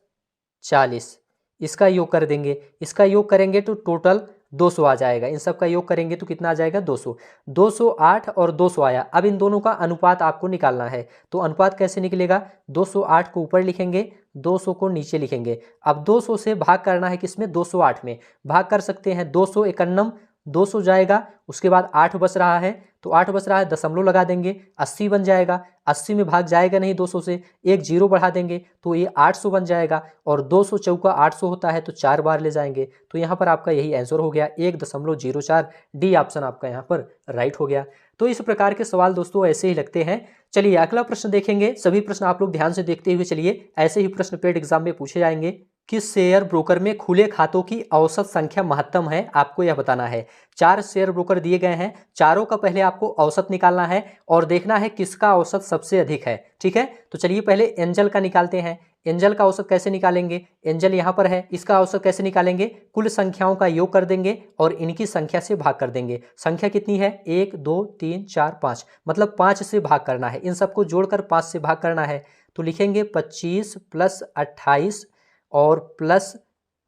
40, इसका योग कर देंगे। इसका योग करेंगे तो टोटल 200 आ जाएगा। इन सब का योग करेंगे तो कितना आ जाएगा? 200। 208 और 200 आया। अब इन दोनों का अनुपात आपको निकालना है। तो अनुपात कैसे निकलेगा? 208 को ऊपर लिखेंगे, 200 को नीचे लिखेंगे। अब 200 से भाग करना है किसमें? 208 में भाग कर सकते हैं। 251 200 जाएगा, उसके बाद 8 बच रहा है, तो 8 बच रहा है, दशमलव लगा देंगे, 80 बन जाएगा। 80 में भाग जाएगा नहीं 200 से, एक जीरो बढ़ा देंगे तो ये 800 बन जाएगा। और 200 चौका 800 होता है तो 4 बार ले जाएंगे। तो यहाँ पर आपका यही आंसर हो गया, 1.04। डी ऑप्शन आपका यहाँ पर राइट हो गया। तो इस प्रकार के सवाल दोस्तों ऐसे ही लगते हैं। चलिए अगला प्रश्न देखेंगे। सभी प्रश्न आप लोग ध्यान से देखते हुए चलिए, ऐसे ही प्रश्न पेड एग्जाम में पूछे जाएंगे। किस शेयर ब्रोकर में खुले खातों की औसत संख्या महत्तम है, आपको यह बताना है। 4 शेयर ब्रोकर दिए गए हैं, चारों का पहले आपको औसत निकालना है और देखना है किसका औसत सबसे अधिक है। ठीक है, तो चलिए पहले एंजल का निकालते हैं। एंजल का औसत कैसे निकालेंगे, एंजल यहाँ पर है, इसका औसत कैसे निकालेंगे, कुल संख्याओं का योग कर देंगे और इनकी संख्या से भाग कर देंगे। संख्या कितनी है, 1 2 3 4 5, मतलब 5 से भाग करना है, इन सबको जोड़कर 5 से भाग करना है। तो लिखेंगे 25 प्लस 28 और प्लस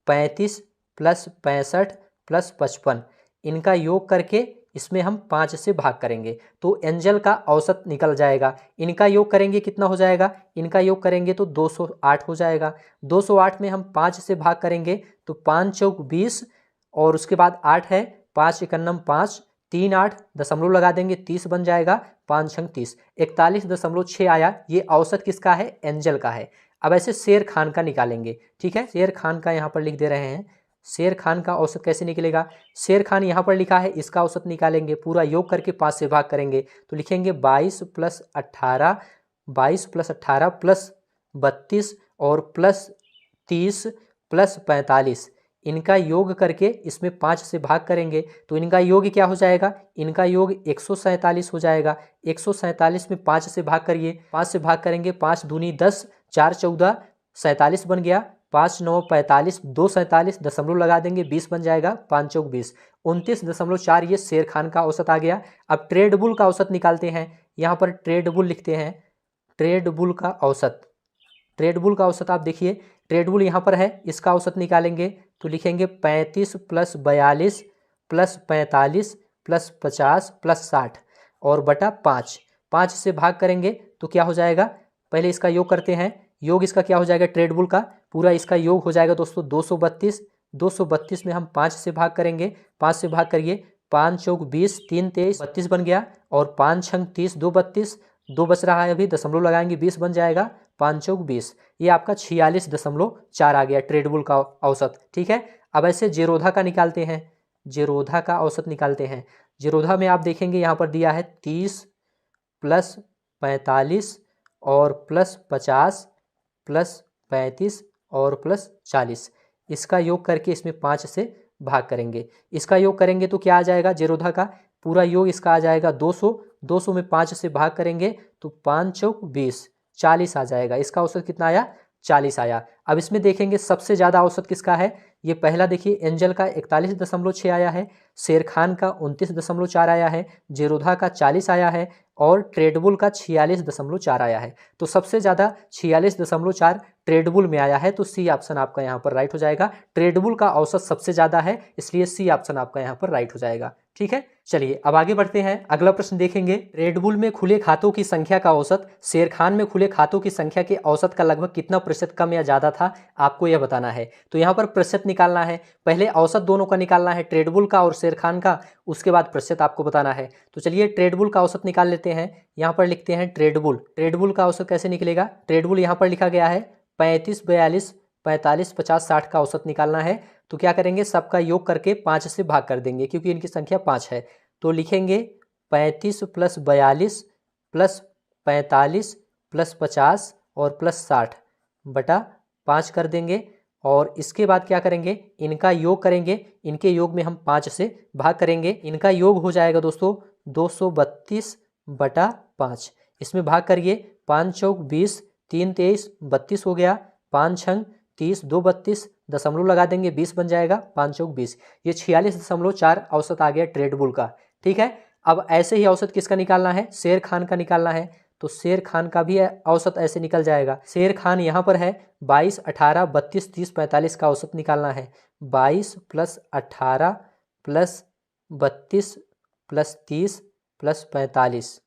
35 प्लस 65 प्लस 55, इनका योग करके इसमें हम 5 से भाग करेंगे तो एंजल का औसत निकल जाएगा। इनका योग करेंगे कितना हो जाएगा, इनका योग करेंगे तो 208 हो जाएगा। 208 में हम 5 से भाग करेंगे तो 5 चौक 20 और उसके बाद 8 है, 5 एकन्नम 5, 3 8 दशमलव लगा देंगे 30 बन जाएगा, 5 छंग 30, 41.6 आया। ये औसत किसका है, एंजल का है। अब ऐसे शेर खान का निकालेंगे, ठीक है, शेर खान का यहाँ पर लिख दे रहे हैं। शेर खान का औसत कैसे निकलेगा, शेर खान यहाँ पर लिखा है, इसका औसत निकालेंगे, पूरा योग करके 5 से भाग करेंगे तो लिखेंगे 22 प्लस 18, 22 प्लस 18 प्लस 32 और प्लस 30 प्लस 45, इनका योग करके इसमें 5 से भाग करेंगे तो इनका योग क्या हो जाएगा, इनका योग 147 हो जाएगा। 147 में 5 से भाग करिए, 5 से भाग करेंगे, 5 दूनी 10, 4 14 47 बन गया, 5 9 45, 2 47 दशमलव लगा देंगे 20 बन जाएगा, 5 चौक 20, 29.4 ये शेर खान का औसत आ गया। अब ट्रेड बुल का औसत निकालते हैं, यहाँ पर ट्रेड बुल लिखते हैं, ट्रेड बुल का औसत, ट्रेड बुल का औसत आप देखिए, ट्रेड बुल यहाँ पर है, इसका औसत निकालेंगे तो लिखेंगे 35 प्लस 42 प्लस 45 प्लस 50 प्लस 60 और बटा 5, 5 से भाग करेंगे तो क्या हो जाएगा, पहले इसका योग करते हैं, योग इसका क्या हो जाएगा, ट्रेड बुल का पूरा इसका योग हो जाएगा दोस्तों 232, 232 में हम 5 से भाग करेंगे, 5 से भाग करिए, 5 चौक 20, 3 23 32 बन गया और 5 छंग 30, 2 32, 2 बच रहा है, अभी दशमलव लगाएंगे 20 बन जाएगा, 5 चौक 20, ये आपका 46.4 आ गया ट्रेड बुल का औसत। ठीक है, अब ऐसे जेरोधा का निकालते हैं, जेरोधा का औसत निकालते हैं। जेरोधा में आप देखेंगे यहाँ पर दिया है 30 प्लस 45 और प्लस 50 प्लस 35 और प्लस 40, इसका योग करके इसमें 5 से भाग करेंगे, इसका योग करेंगे तो क्या आ जाएगा, जेरोधा का पूरा योग इसका आ जाएगा 200, 200 में 5 से भाग करेंगे तो 5 चौक 20, 40 आ जाएगा, इसका औसत कितना आया, 40 आया। अब इसमें देखेंगे सबसे ज़्यादा औसत किसका है, ये पहला देखिए एंजल का 41.6 आया है, शेर खान का 29.4 आया है, जेरोधा का 40 आया है और ट्रेडबुल का 46.4 आया है। तो सबसे ज़्यादा 46.4 ट्रेडबुल में आया है, तो सी ऑप्शन आपका यहाँ पर राइट हो जाएगा। ट्रेडबुल का औसत सबसे ज़्यादा है, इसलिए सी ऑप्शन आपका यहाँ पर राइट हो जाएगा। ठीक है, चलिए अब आगे बढ़ते हैं, अगला प्रश्न देखेंगे। रेडबुल में खुले खातों की संख्या का औसत शेर खान में खुले खातों की संख्या के औसत का लगभग कितना प्रतिशत कम या ज़्यादा था, आपको यह बताना है। तो यहाँ पर प्रतिशत निकालना है, पहले औसत दोनों का निकालना है, ट्रेडबुल का और शेर खान का, उसके बाद प्रतिशत आपको बताना है। तो चलिए ट्रेडबुल का औसत निकाल लेते हैं, यहाँ पर लिखते हैं ट्रेडबुल। ट्रेडबुल का औसत कैसे निकलेगा, ट्रेडबुल यहाँ पर लिखा गया है 35 42 45 50 60 का औसत निकालना है। तो क्या करेंगे, सबका योग करके 5 से भाग कर देंगे क्योंकि इनकी संख्या 5 है। तो लिखेंगे 35 प्लस 42 प्लस 45 प्लस 50 और प्लस 60 बटा 5 कर देंगे और इसके बाद क्या करेंगे, इनका योग करेंगे, इनके योग में हम 5 से भाग करेंगे, इनका योग हो जाएगा दोस्तों 232 बटा 5, इसमें भाग करिए, 5 चौक 20, 3 23 32 हो गया, 5 छंग 30, 2 32 दशमलव लगा देंगे 20 बन जाएगा, 5 चौक 20, ये 46.4 औसत आ गया ट्रेडबुल का। ठीक है, अब ऐसे ही औसत किसका निकालना है, शेर खान का निकालना है। तो शेर खान का भी औसत ऐसे निकल जाएगा, शेर खान यहाँ पर है 22 18 32 30 45 का औसत निकालना है, 22 प्लस 18 प्लस 32 प्लस 30 प्लस 45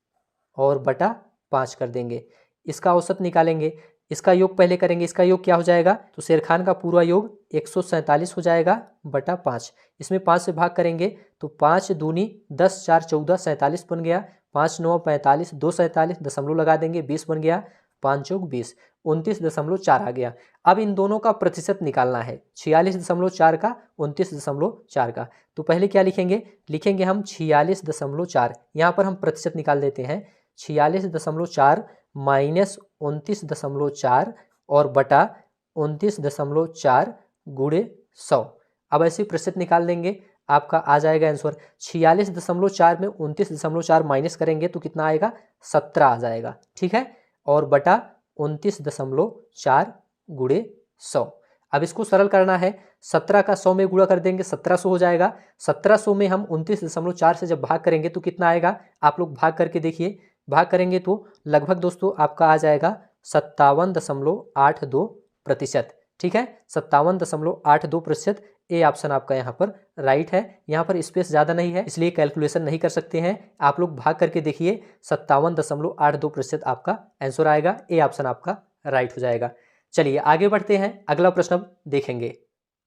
और बटा 5 कर देंगे, इसका औसत निकालेंगे, इसका योग पहले करेंगे, इसका योग क्या हो जाएगा, तो शेर खान का पूरा योग 147 हो जाएगा बटा 5, इसमें 5 से भाग करेंगे तो 5 दूनी 10 4 14 47 बन गया, 5 9 45 2 47 दशमलव लगा देंगे 20 बन गया, 5 चौक 20, 29.4 आ गया। अब इन दोनों का प्रतिशत निकालना है, 46.4 का 29.4 का। तो पहले क्या लिखेंगे, लिखेंगे हम 46.4, यहाँ पर हम प्रतिशत निकाल देते हैं, 46.4 माइनस 29.4 और बटा 29.4 गुणे 100। अब ऐसे प्रतिशत निकाल देंगे, आपका आ जाएगा आंसर 46.4 में 29.4 माइनस करेंगे तो कितना आएगा, 17 आ जाएगा। ठीक है, और बटा 29.4 गुणे 100। अब इसको सरल करना है, 17 का 100 में गुणा कर देंगे 1700 हो जाएगा। 1700 में हम 29.4 से जब भाग करेंगे तो कितना आएगा, आप लोग भाग करके देखिए। भाग करेंगे तो लगभग दोस्तों आपका आ जाएगा 57.82%। ठीक है, 57.82%। ए ऑप्शन आपका यहाँ पर राइट है। यहाँ पर स्पेस ज़्यादा नहीं है इसलिए कैलकुलेशन नहीं कर सकते हैं, आप लोग भाग करके देखिए। 57.82% आपका आंसर आएगा। ए ऑप्शन आपका राइट हो जाएगा। चलिए आगे बढ़ते हैं, अगला प्रश्न देखेंगे।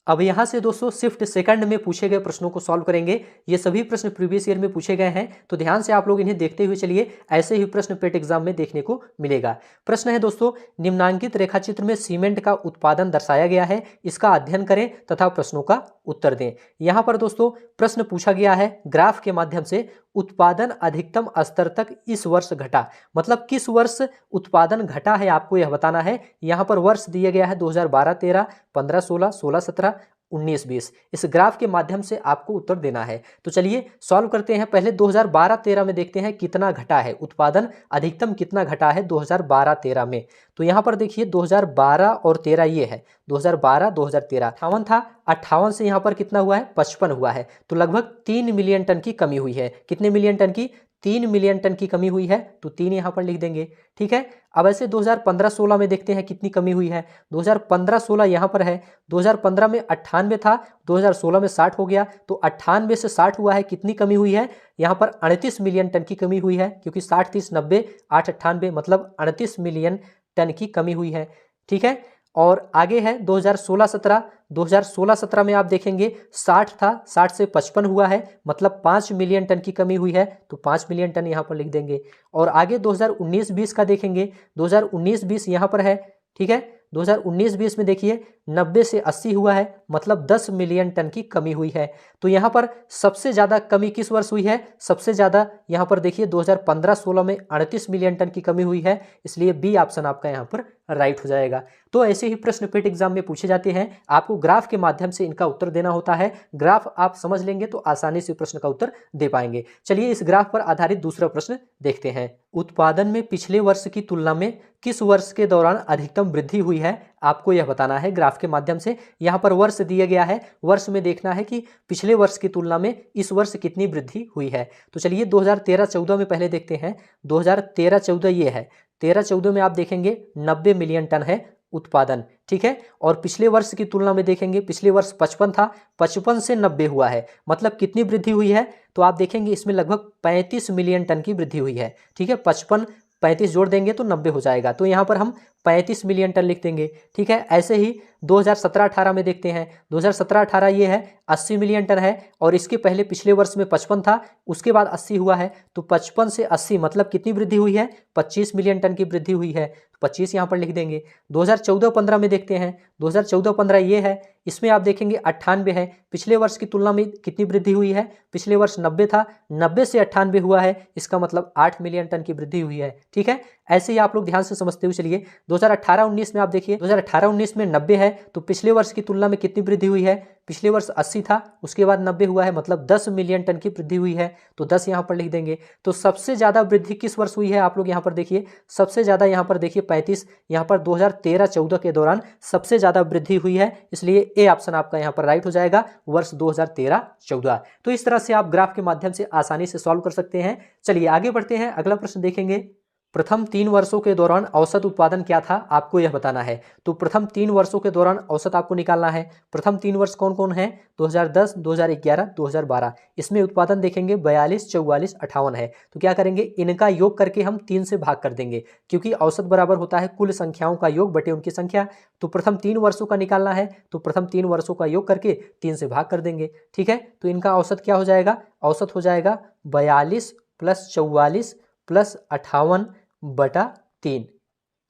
अब यहाँ से दोस्तों शिफ्ट सेकंड में पूछे गए प्रश्नों को सॉल्व करेंगे। ये सभी प्रश्न प्रीवियस ईयर में पूछे गए हैं, तो ध्यान से आप लोग इन्हें देखते हुए चलिए, ऐसे ही प्रश्न पेट एग्जाम में देखने को मिलेगा। प्रश्न है दोस्तों, निम्नांकित रेखाचित्र में सीमेंट का उत्पादन दर्शाया गया है, इसका अध्ययन करें तथा प्रश्नों का उत्तर दें। यहाँ पर दोस्तों प्रश्न पूछा गया है ग्राफ के माध्यम से, उत्पादन अधिकतम स्तर तक इस वर्ष घटा, मतलब किस वर्ष उत्पादन घटा है आपको यह बताना है। यहाँ पर वर्ष दिया गया है 2012-13, 15-16, 16-17, 19-20। इस ग्राफ के माध्यम से आपको उत्तर देना है। तो चलिए सॉल्व करते हैं। पहले 2012-13 में देखते हैं कितना घटा है, उत्पादन अधिकतम कितना घटा है 2012-13 में। तो यहाँ पर देखिए 2012 और 13 ये है, 2012 2013 58 था, 58 से यहाँ पर कितना हुआ है 55 हुआ है, तो लगभग 3 मिलियन टन की कमी हुई है। कितने मिलियन टन की, 3 मिलियन टन की कमी हुई है, तो 3 यहाँ पर लिख देंगे। ठीक है, अब ऐसे 2015-16 में देखते हैं कितनी कमी हुई है। 2015-16 यहाँ पर है, 2015 में 98 था, 2016 में 60 हो गया, तो 98 से 60 हुआ है, कितनी कमी हुई है यहाँ पर 38 मिलियन टन की कमी हुई है, क्योंकि 60 30 90 8 98 मतलब 38 मिलियन टन की कमी हुई है। ठीक है, और आगे है 2016-17, 2016-17 में आप देखेंगे 60 था, 60 से 55 हुआ है, मतलब 5 मिलियन टन की कमी हुई है, तो 5 मिलियन टन यहाँ पर लिख देंगे। और आगे 2019-20 का देखेंगे, 2019-20 यहाँ पर है। ठीक है, 2019-20 में देखिए 90 से 80 हुआ है, मतलब 10 मिलियन टन की कमी हुई है। तो यहाँ पर सबसे ज़्यादा कमी किस वर्ष हुई है, सबसे ज़्यादा यहाँ पर देखिए 2015-16 में 38 मिलियन टन की कमी हुई है, इसलिए बी ऑप्शन आपका यहाँ पर राइट हो जाएगा। तो ऐसे ही प्रश्न पेट एग्जाम में पूछे जाते हैं, आपको ग्राफ के माध्यम से इनका उत्तर देना होता है। ग्राफ आप समझ लेंगे तो आसानी से प्रश्न का उत्तर दे पाएंगे। चलिए इस ग्राफ पर आधारित दूसरा प्रश्न देखते हैं। उत्पादन में पिछले वर्ष की तुलना में किस वर्ष के दौरान अधिकतम वृद्धि हुई है, आपको यह बताना है ग्राफ के माध्यम से। यहाँ पर वर्ष दिया गया है, वर्ष में देखना है कि पिछले वर्ष की तुलना में इस वर्ष कितनी वृद्धि हुई है। तो चलिए 2013-14 में पहले देखते हैं। 2013-14 ये है, 13-14 में आप देखेंगे 90 मिलियन टन है उत्पादन। ठीक है, और पिछले वर्ष की तुलना में देखेंगे, पिछले वर्ष 55 था, 55 से 90 हुआ है, मतलब कितनी वृद्धि हुई है, तो आप देखेंगे इसमें लगभग 35 मिलियन टन की वृद्धि हुई है। ठीक है, 55 35 जोड़ देंगे तो 90 हो जाएगा, तो यहाँ पर हम 35 मिलियन टन लिख देंगे। ठीक है, ऐसे ही 2017-18 में देखते हैं। 2017-18 ये है 80 मिलियन टन है, और इसके पहले पिछले वर्ष में 55 था, उसके बाद 80 हुआ है, तो 55 से 80 मतलब कितनी वृद्धि हुई है, 25 मिलियन टन की वृद्धि हुई है, 25 यहाँ पर लिख देंगे। 2014-15 में देखते हैं। 2014-15 ये है, इसमें आप देखेंगे 98 है, पिछले वर्ष की तुलना में कितनी वृद्धि हुई है, पिछले वर्ष 90 था, 90 से 98 हुआ है, इसका मतलब 8 मिलियन टन की वृद्धि हुई है। ठीक है, ऐसे ही आप लोग ध्यान से समझते हुए चलिए। 2018-19 में आप देखिए, 2018-19 में 90 है, तो पिछले वर्ष की तुलना में कितनी वृद्धि हुई है, पिछले वर्ष 80 था, उसके बाद 90 हुआ है, मतलब 10 मिलियन टन की वृद्धि हुई है, तो 10 यहाँ पर लिख देंगे। तो सबसे ज़्यादा वृद्धि किस वर्ष हुई है, आप लोग यहाँ पर देखिए, सबसे ज़्यादा यहाँ पर देखिए 35, यहाँ पर 2013-14 के दौरान सबसे ज़्यादा वृद्धि हुई है, इसलिए ए ऑप्शन आपका यहाँ पर राइट हो जाएगा, वर्ष 2013-14। तो इस तरह से आप ग्राफ के माध्यम से आसानी से सॉल्व कर सकते हैं। चलिए आगे बढ़ते हैं, अगला प्रश्न देखेंगे। प्रथम 3 वर्षों के दौरान औसत उत्पादन क्या था, आपको यह बताना है। तो प्रथम 3 वर्षों के दौरान औसत आपको निकालना है। प्रथम 3 वर्ष कौन कौन है, 2010, 2011, 2012। इसमें उत्पादन देखेंगे 42, 44, 58 है, तो क्या करेंगे, इनका योग करके हम 3 से भाग कर देंगे, क्योंकि औसत बराबर होता है कुल संख्याओं का योग बटे उनकी संख्या। तो प्रथम 3 वर्षों का निकालना है, तो प्रथम 3 वर्षों का योग करके 3 से भाग कर देंगे। ठीक है, तो इनका औसत क्या हो जाएगा, औसत हो जाएगा 42 + 44 + 58 बटा 3।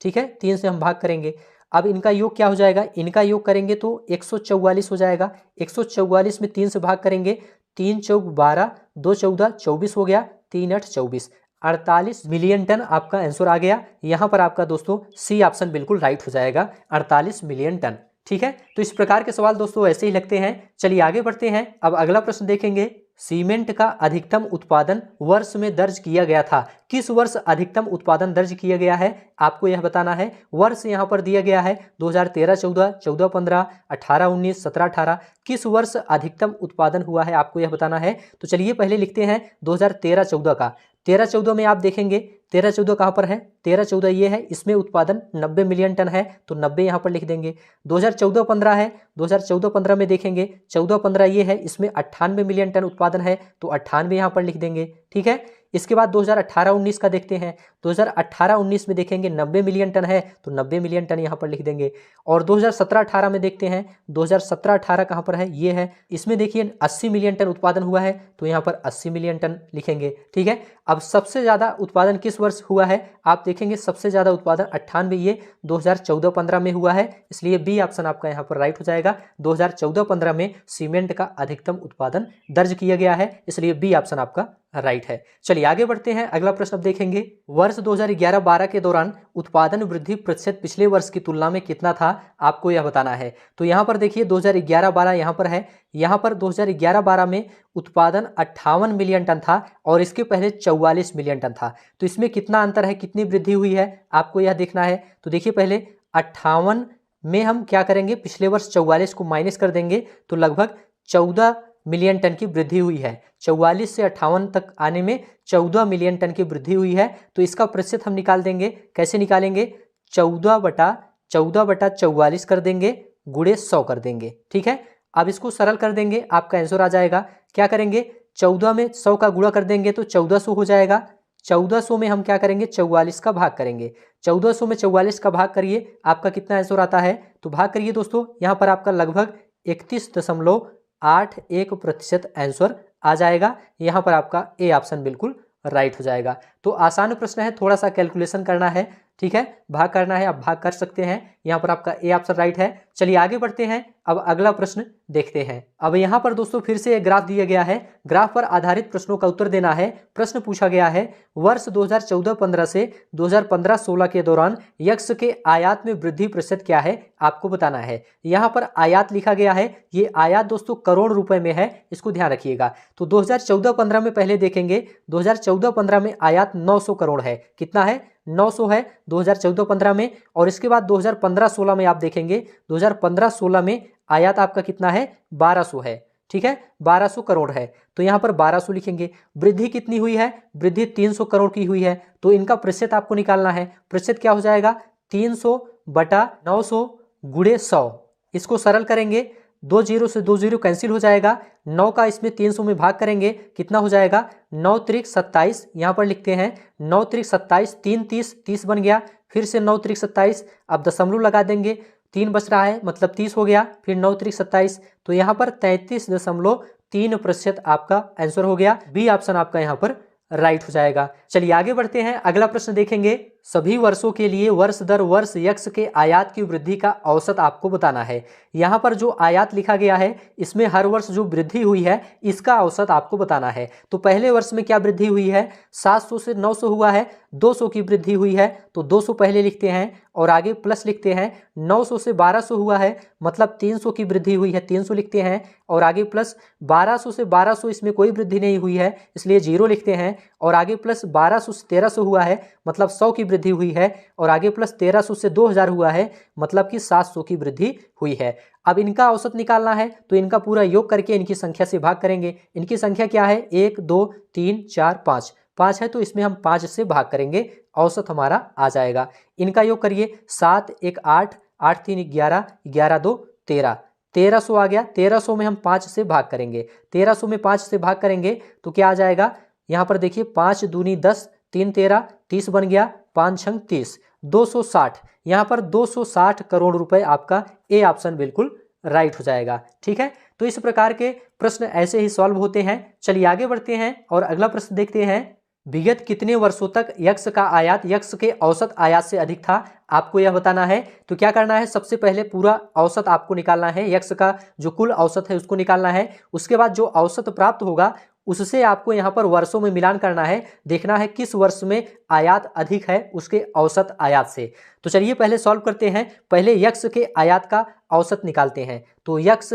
ठीक है, 3 से हम भाग करेंगे। अब इनका योग क्या हो जाएगा, इनका योग करेंगे तो 144 हो जाएगा। 144 में 3 से भाग करेंगे, 3 चौक 12, 2 14, 24 हो गया, 3 8 24, 48 मिलियन टन आपका आंसर आ गया। यहाँ पर आपका दोस्तों सी ऑप्शन बिल्कुल राइट हो जाएगा, 48 मिलियन टन। ठीक है, तो इस प्रकार के सवाल दोस्तों ऐसे ही लगते हैं। चलिए आगे बढ़ते हैं, अब अगला प्रश्न देखेंगे। सीमेंट का अधिकतम उत्पादन वर्ष में दर्ज किया गया था। किस वर्ष अधिकतम उत्पादन दर्ज किया गया है आपको यह बताना है। वर्ष यहाँ पर दिया गया है 2013-14, 14-15, 18-19, 17-18। किस वर्ष अधिकतम उत्पादन हुआ है आपको यह बताना है। तो चलिए पहले लिखते हैं 2013-14 का। 13-14 में आप देखेंगे 13-14 कहाँ पर है, 13-14 ये है, इसमें उत्पादन 90 मिलियन टन है तो 90 यहाँ पर लिख देंगे। 2014-15 है, 2014-15 में देखेंगे 14-15 ये है, इसमें 98 मिलियन टन उत्पादन है तो 98 यहाँ पर लिख देंगे। ठीक है, इसके बाद 2018-19 का देखते हैं। 2018-19 में देखेंगे 90 मिलियन टन है तो 90 मिलियन टन यहाँ पर लिख देंगे। और 2017-18 में देखते हैं, 2017-18 कहाँ पर है, ये है, इसमें देखिए 80 मिलियन टन उत्पादन हुआ है तो यहाँ पर 80 मिलियन टन लिखेंगे। ठीक है, अब सबसे ज़्यादा उत्पादन किस वर्ष हुआ है आप देखेंगे, सबसे ज़्यादा उत्पादन 98 ये 2014-15 में हुआ है, इसलिए बी ऑप्शन आपका यहाँ पर राइट हो जाएगा। 2014-15 में सीमेंट का अधिकतम उत्पादन दर्ज किया गया है, इसलिए बी ऑप्शन आपका राइट है। चलिए आगे बढ़ते हैं, अगला प्रश्न अब देखेंगे। वर्ष 2011-12 के दौरान उत्पादन वृद्धि प्रतिशत पिछले वर्ष की तुलना में कितना था आपको यह बताना है। तो यहाँ पर देखिए 2011-12 यहाँ पर है, यहाँ पर 2011-12 में उत्पादन 58 मिलियन टन था और इसके पहले 44 मिलियन टन था। तो इसमें कितना अंतर है, कितनी वृद्धि हुई है आपको यह देखना है। तो देखिए पहले 58 में हम क्या करेंगे, पिछले वर्ष 44 को माइनस कर देंगे तो लगभग 14 मिलियन टन की वृद्धि हुई है। 44 से 58 तक आने में 14 मिलियन टन की वृद्धि हुई है। तो इसका प्रतिशत हम निकाल देंगे, कैसे निकालेंगे, 14/44 कर देंगे, गुणे 100 कर देंगे। ठीक है, अब इसको सरल कर देंगे, आपका आंसर आ जाएगा। क्या करेंगे, 14 में 100 का गुणा कर देंगे तो 1400 हो जाएगा। 1400 में हम क्या करेंगे, 44 का भाग करेंगे। 1400 में 44 का भाग करिए, आपका कितना आंसर आता है, तो भाग करिए दोस्तों, यहाँ पर आपका लगभग 31.81% आंसर आ जाएगा। यहाँ पर आपका ए ऑप्शन बिल्कुल राइट हो जाएगा। तो आसान प्रश्न है, थोड़ा सा कैलकुलेशन करना है। ठीक है, भाग करना है, आप भाग कर सकते हैं, यहाँ पर आपका ए ऑप्शन राइट है। चलिए आगे बढ़ते हैं, अब अगला प्रश्न देखते हैं। अब यहाँ पर दोस्तों फिर से एक ग्राफ दिया गया है, ग्राफ पर आधारित प्रश्नों का उत्तर देना है। प्रश्न पूछा गया है, वर्ष 2014-15 से 2015-16 के दौरान यक्स के आयात में वृद्धि प्रतिशत क्या है आपको बताना है। यहाँ पर आयात लिखा गया है, ये आयात दोस्तों करोड़ रुपए में है, इसको ध्यान रखिएगा। तो 2014-15 में पहले देखेंगे, 2014-15 में आयात 900 करोड़ है, कितना है, 900 है 2014-15 में। और इसके बाद 2015-16 में आप देखेंगे, 2015-16 में आयात आपका कितना है, 1200 है। ठीक है, 1200 करोड़ है, तो यहाँ पर 1200 लिखेंगे। वृद्धि कितनी हुई है, वृद्धि 300 करोड़ की हुई है, तो इनका प्रतिशत आपको निकालना है। प्रतिशत क्या हो जाएगा, 300/900 गुणे 100। इसको सरल करेंगे, 2 जीरो से 2 जीरो कैंसिल हो जाएगा, 9 का इसमें 300 में भाग करेंगे, कितना हो जाएगा, 9 त्रिक 27, यहाँ पर लिखते हैं 9 त्रिक 27, 3 30, 30 बन गया, फिर से 9 त्रिक 27, अब दशमलव लगा देंगे, 3 बच रहा है मतलब 30 हो गया, फिर 9 त्रिक 27, तो यहाँ पर 33.3% आपका आंसर हो गया। बी ऑप्शन आपका यहाँ पर राइट हो जाएगा। चलिए आगे बढ़ते हैं, अगला प्रश्न देखेंगे। सभी वर्षों के लिए वर्ष दर वर्ष यक्स के आयात की वृद्धि का औसत आपको बताना है। यहाँ पर जो आयात लिखा गया है, इसमें हर वर्ष जो वृद्धि हुई है इसका औसत आपको बताना है। तो पहले वर्ष में क्या वृद्धि हुई है, 700 से 900 हुआ है, 200 की वृद्धि हुई है, तो 200 पहले लिखते हैं और आगे प्लस लिखते हैं। 900 से 1200 हुआ है, मतलब 300 की वृद्धि हुई है, 300 लिखते हैं और आगे प्लस 1200 से 1200, इसमें कोई वृद्धि नहीं हुई है इसलिए 0 लिखते हैं और आगे प्लस 1200 से 1300 हुआ है, मतलब 100 की वृद्धि हुई है और आगे प्लस 1300 से 2000 हुआ है, मतलब कि 700 की वृद्धि हुई है। अब इनका औसत निकालना है तो इनका पूरा योग करके इनकी संख्या से भाग करेंगे। इनकी संख्या क्या है, 1 2 3 4 5, 5 है तो इसमें हम 5 से भाग करेंगे, औसत हमारा आ जाएगा। इनका योग करिए, 7 1 8, 8 3 11, 11 2 13, 1300 आ गया। 1300 में हम 5 से भाग करेंगे, 1300 में 5 से भाग करेंगे तो क्या आ जाएगा, यहाँ पर देखिए 5 दूनी 10, 3 13, 30 बन गया, 5 छंग 30, 260, यहाँ पर 260 करोड़ रुपए आपका ए ऑप्शन बिल्कुल राइट हो जाएगा। ठीक है, तो इस प्रकार के प्रश्न ऐसे ही सॉल्व होते हैं। चलिए आगे बढ़ते हैं और अगला प्रश्न देखते हैं। विगत कितने वर्षों तक यक्स का आयात यक्स के औसत आयात से अधिक था आपको यह बताना है। तो क्या करना है, सबसे पहले पूरा औसत आपको निकालना है, यक्स का जो कुल औसत है उसको निकालना है। उसके बाद जो औसत प्राप्त होगा उससे आपको यहाँ पर वर्षों में मिलान करना है, देखना है किस वर्ष में आयात अधिक है उसके औसत आयात से। तो चलिए पहले सॉल्व करते हैं। पहले यक्स के आयात का औसत निकालते हैं। तो यक्स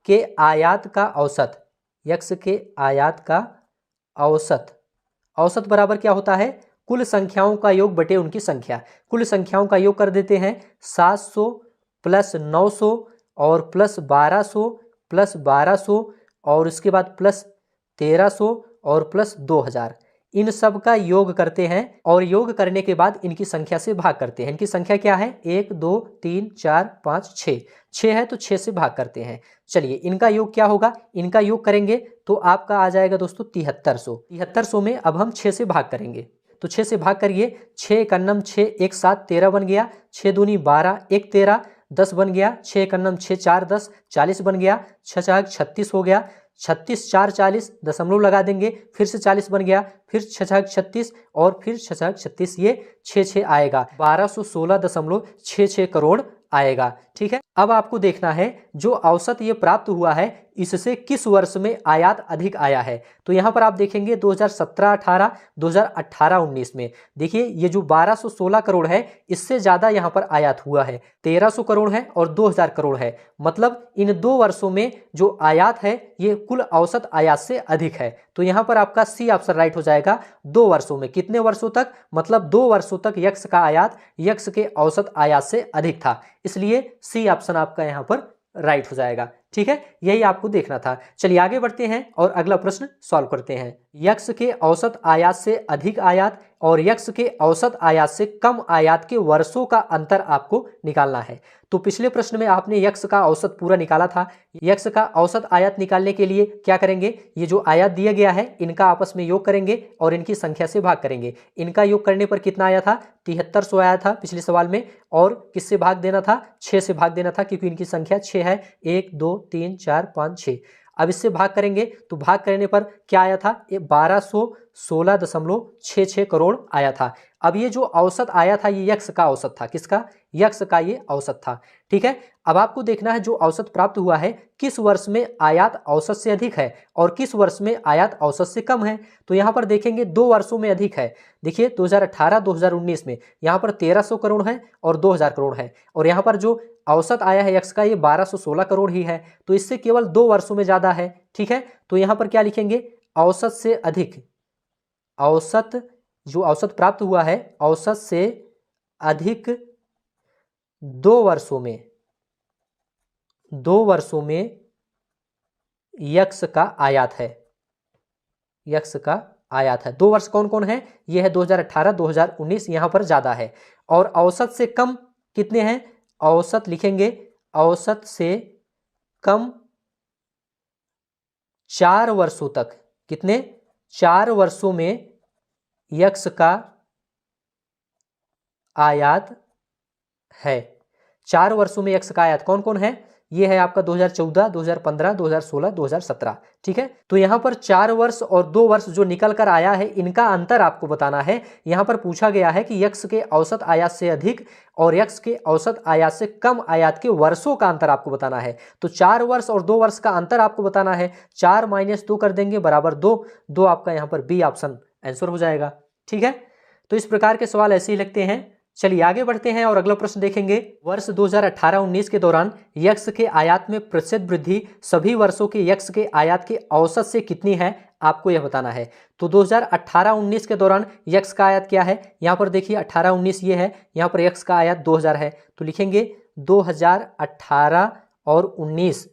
के आयात का औसत, यक्स के आयात का औसत, औसत बराबर क्या होता है, कुल संख्याओं का योग बटे उनकी संख्या। कुल संख्याओं का योग कर देते हैं 700 प्लस 900 और प्लस 1200 प्लस 1200 और उसके बाद प्लस 1300 और प्लस 2000, इन सब का योग करते हैं और योग करने के बाद इनकी संख्या से भाग करते हैं। इनकी संख्या क्या है, 1 2 3 4 5 6, 6 है तो 6 से भाग करते हैं। चलिए इनका योग क्या होगा, इनका योग करेंगे तो आपका आ जाएगा दोस्तों 7300। 7300 में अब हम 6 से भाग करेंगे तो 6 से भाग करिए, 6 एक अन्नम 6 एक 7 13 बन गया, 6 दूनी 12 एक 13 10 बन गया, 6 एक अन्नम 6 4 10 40 बन गया, 6 चार 36 हो गया, 36 4 40 दशमलव लगा देंगे, फिर से 40 बन गया, फिर 6 छक 36 और फिर 6 छक 36, ये 6 आएगा, 1216.66 करोड़ आएगा। ठीक है, अब आपको देखना है जो औसत ये प्राप्त हुआ है इससे किस वर्ष में आयात अधिक आया है। तो यहाँ पर आप देखेंगे 2017-18, 2018-19 में देखिए ये जो 1216 करोड़ है इससे ज़्यादा यहाँ पर आयात हुआ है, 1300 करोड़ है और 2000 करोड़ है। मतलब इन 2 वर्षों में जो आयात है ये कुल औसत आयात से अधिक है। तो यहाँ पर आपका सी ऑप्शन राइट हो जाएगा। 2 वर्षों में, कितने वर्षों तक, मतलब 2 वर्षों तक यक्स का आयात यक्स के औसत आयात से अधिक था, इसलिए सी ऑप्शन आपका यहाँ पर राइट हो जाएगा। ठीक है, यही आपको देखना था। चलिए आगे बढ़ते हैं और अगला प्रश्न सॉल्व करते हैं। यक्स के औसत आयात से अधिक आयात और यक्स के औसत आयात से कम आयात के वर्षों का अंतर आपको निकालना है। तो पिछले प्रश्न में आपने यक्स का औसत पूरा निकाला था। यक्स का औसत आयात निकालने के लिए क्या करेंगे, ये जो आयात दिया गया है इनका आपस में योग करेंगे और इनकी संख्या से भाग करेंगे। इनका योग करने पर कितना आया था, 7300 आया था पिछले सवाल में, और किससे भाग देना था, 6 से भाग देना था क्योंकि इनकी संख्या 6 है, 1 2 3 4 5 6। अब इससे भाग करेंगे तो भाग करने पर क्या आया था, ये 1216.66 करोड़ आया था। अब ये जो औसत आया था ये यक्स का औसत था, किसका, यक्स का ये औसत था। ठीक है, अब आपको देखना है जो औसत प्राप्त हुआ है किस वर्ष में आयात औसत से अधिक है और किस वर्ष में आयात औसत से कम है। तो यहाँ पर देखेंगे 2 वर्षों में अधिक है। देखिए 2018-2019 में यहाँ पर 1300 करोड़ है और 2000 करोड़ है, और यहाँ पर जो औसत आया है यक्स का ये 1216 करोड़ ही है, तो इससे केवल 2 वर्षों में ज़्यादा है। ठीक है, तो यहाँ पर क्या लिखेंगे, औसत से अधिक, औसत जो औसत प्राप्त हुआ है औसत से अधिक 2 वर्षों में, 2 वर्षों में यक्स का आयात है, यक्स का आयात है। 2 वर्ष कौन कौन है, ये है 2018-2019, यहाँ पर ज़्यादा है। और औसत से कम कितने हैं, औसत लिखेंगे, औसत से कम 4 वर्षों तक, कितने, 4 वर्षों में यक्स का आयात है। 4 वर्षों में यक्स का आयात कौन कौन है, ये है आपका 2014, 2015, 2016, 2017। ठीक है, तो यहाँ पर 4 वर्ष और 2 वर्ष जो निकल कर आया है इनका अंतर आपको बताना है। यहाँ पर पूछा गया है कि यक्स के औसत आयात से अधिक और यक्स के औसत आयात से कम आयात के वर्षों का अंतर आपको बताना है। तो 4 वर्ष और 2 वर्ष का अंतर आपको बताना है। 4 - 2 कर देंगे बराबर 2, 2 आपका यहाँ पर बी ऑप्शन आंसर हो जाएगा। ठीक है, तो इस प्रकार के सवाल ऐसे ही लगते हैं। चलिए आगे बढ़ते हैं और अगला प्रश्न देखेंगे। वर्ष 2018-19 के दौरान यक्स के आयात में प्रतिशत वृद्धि सभी वर्षों के यक्स के आयात के औसत से कितनी है, आपको यह बताना है। तो 2018-19 के दौरान यक्स का आयात क्या है, यहाँ पर देखिए 18-19 ये है, यहाँ पर यक्स का आयात 2000 है, तो लिखेंगे 2018 और 19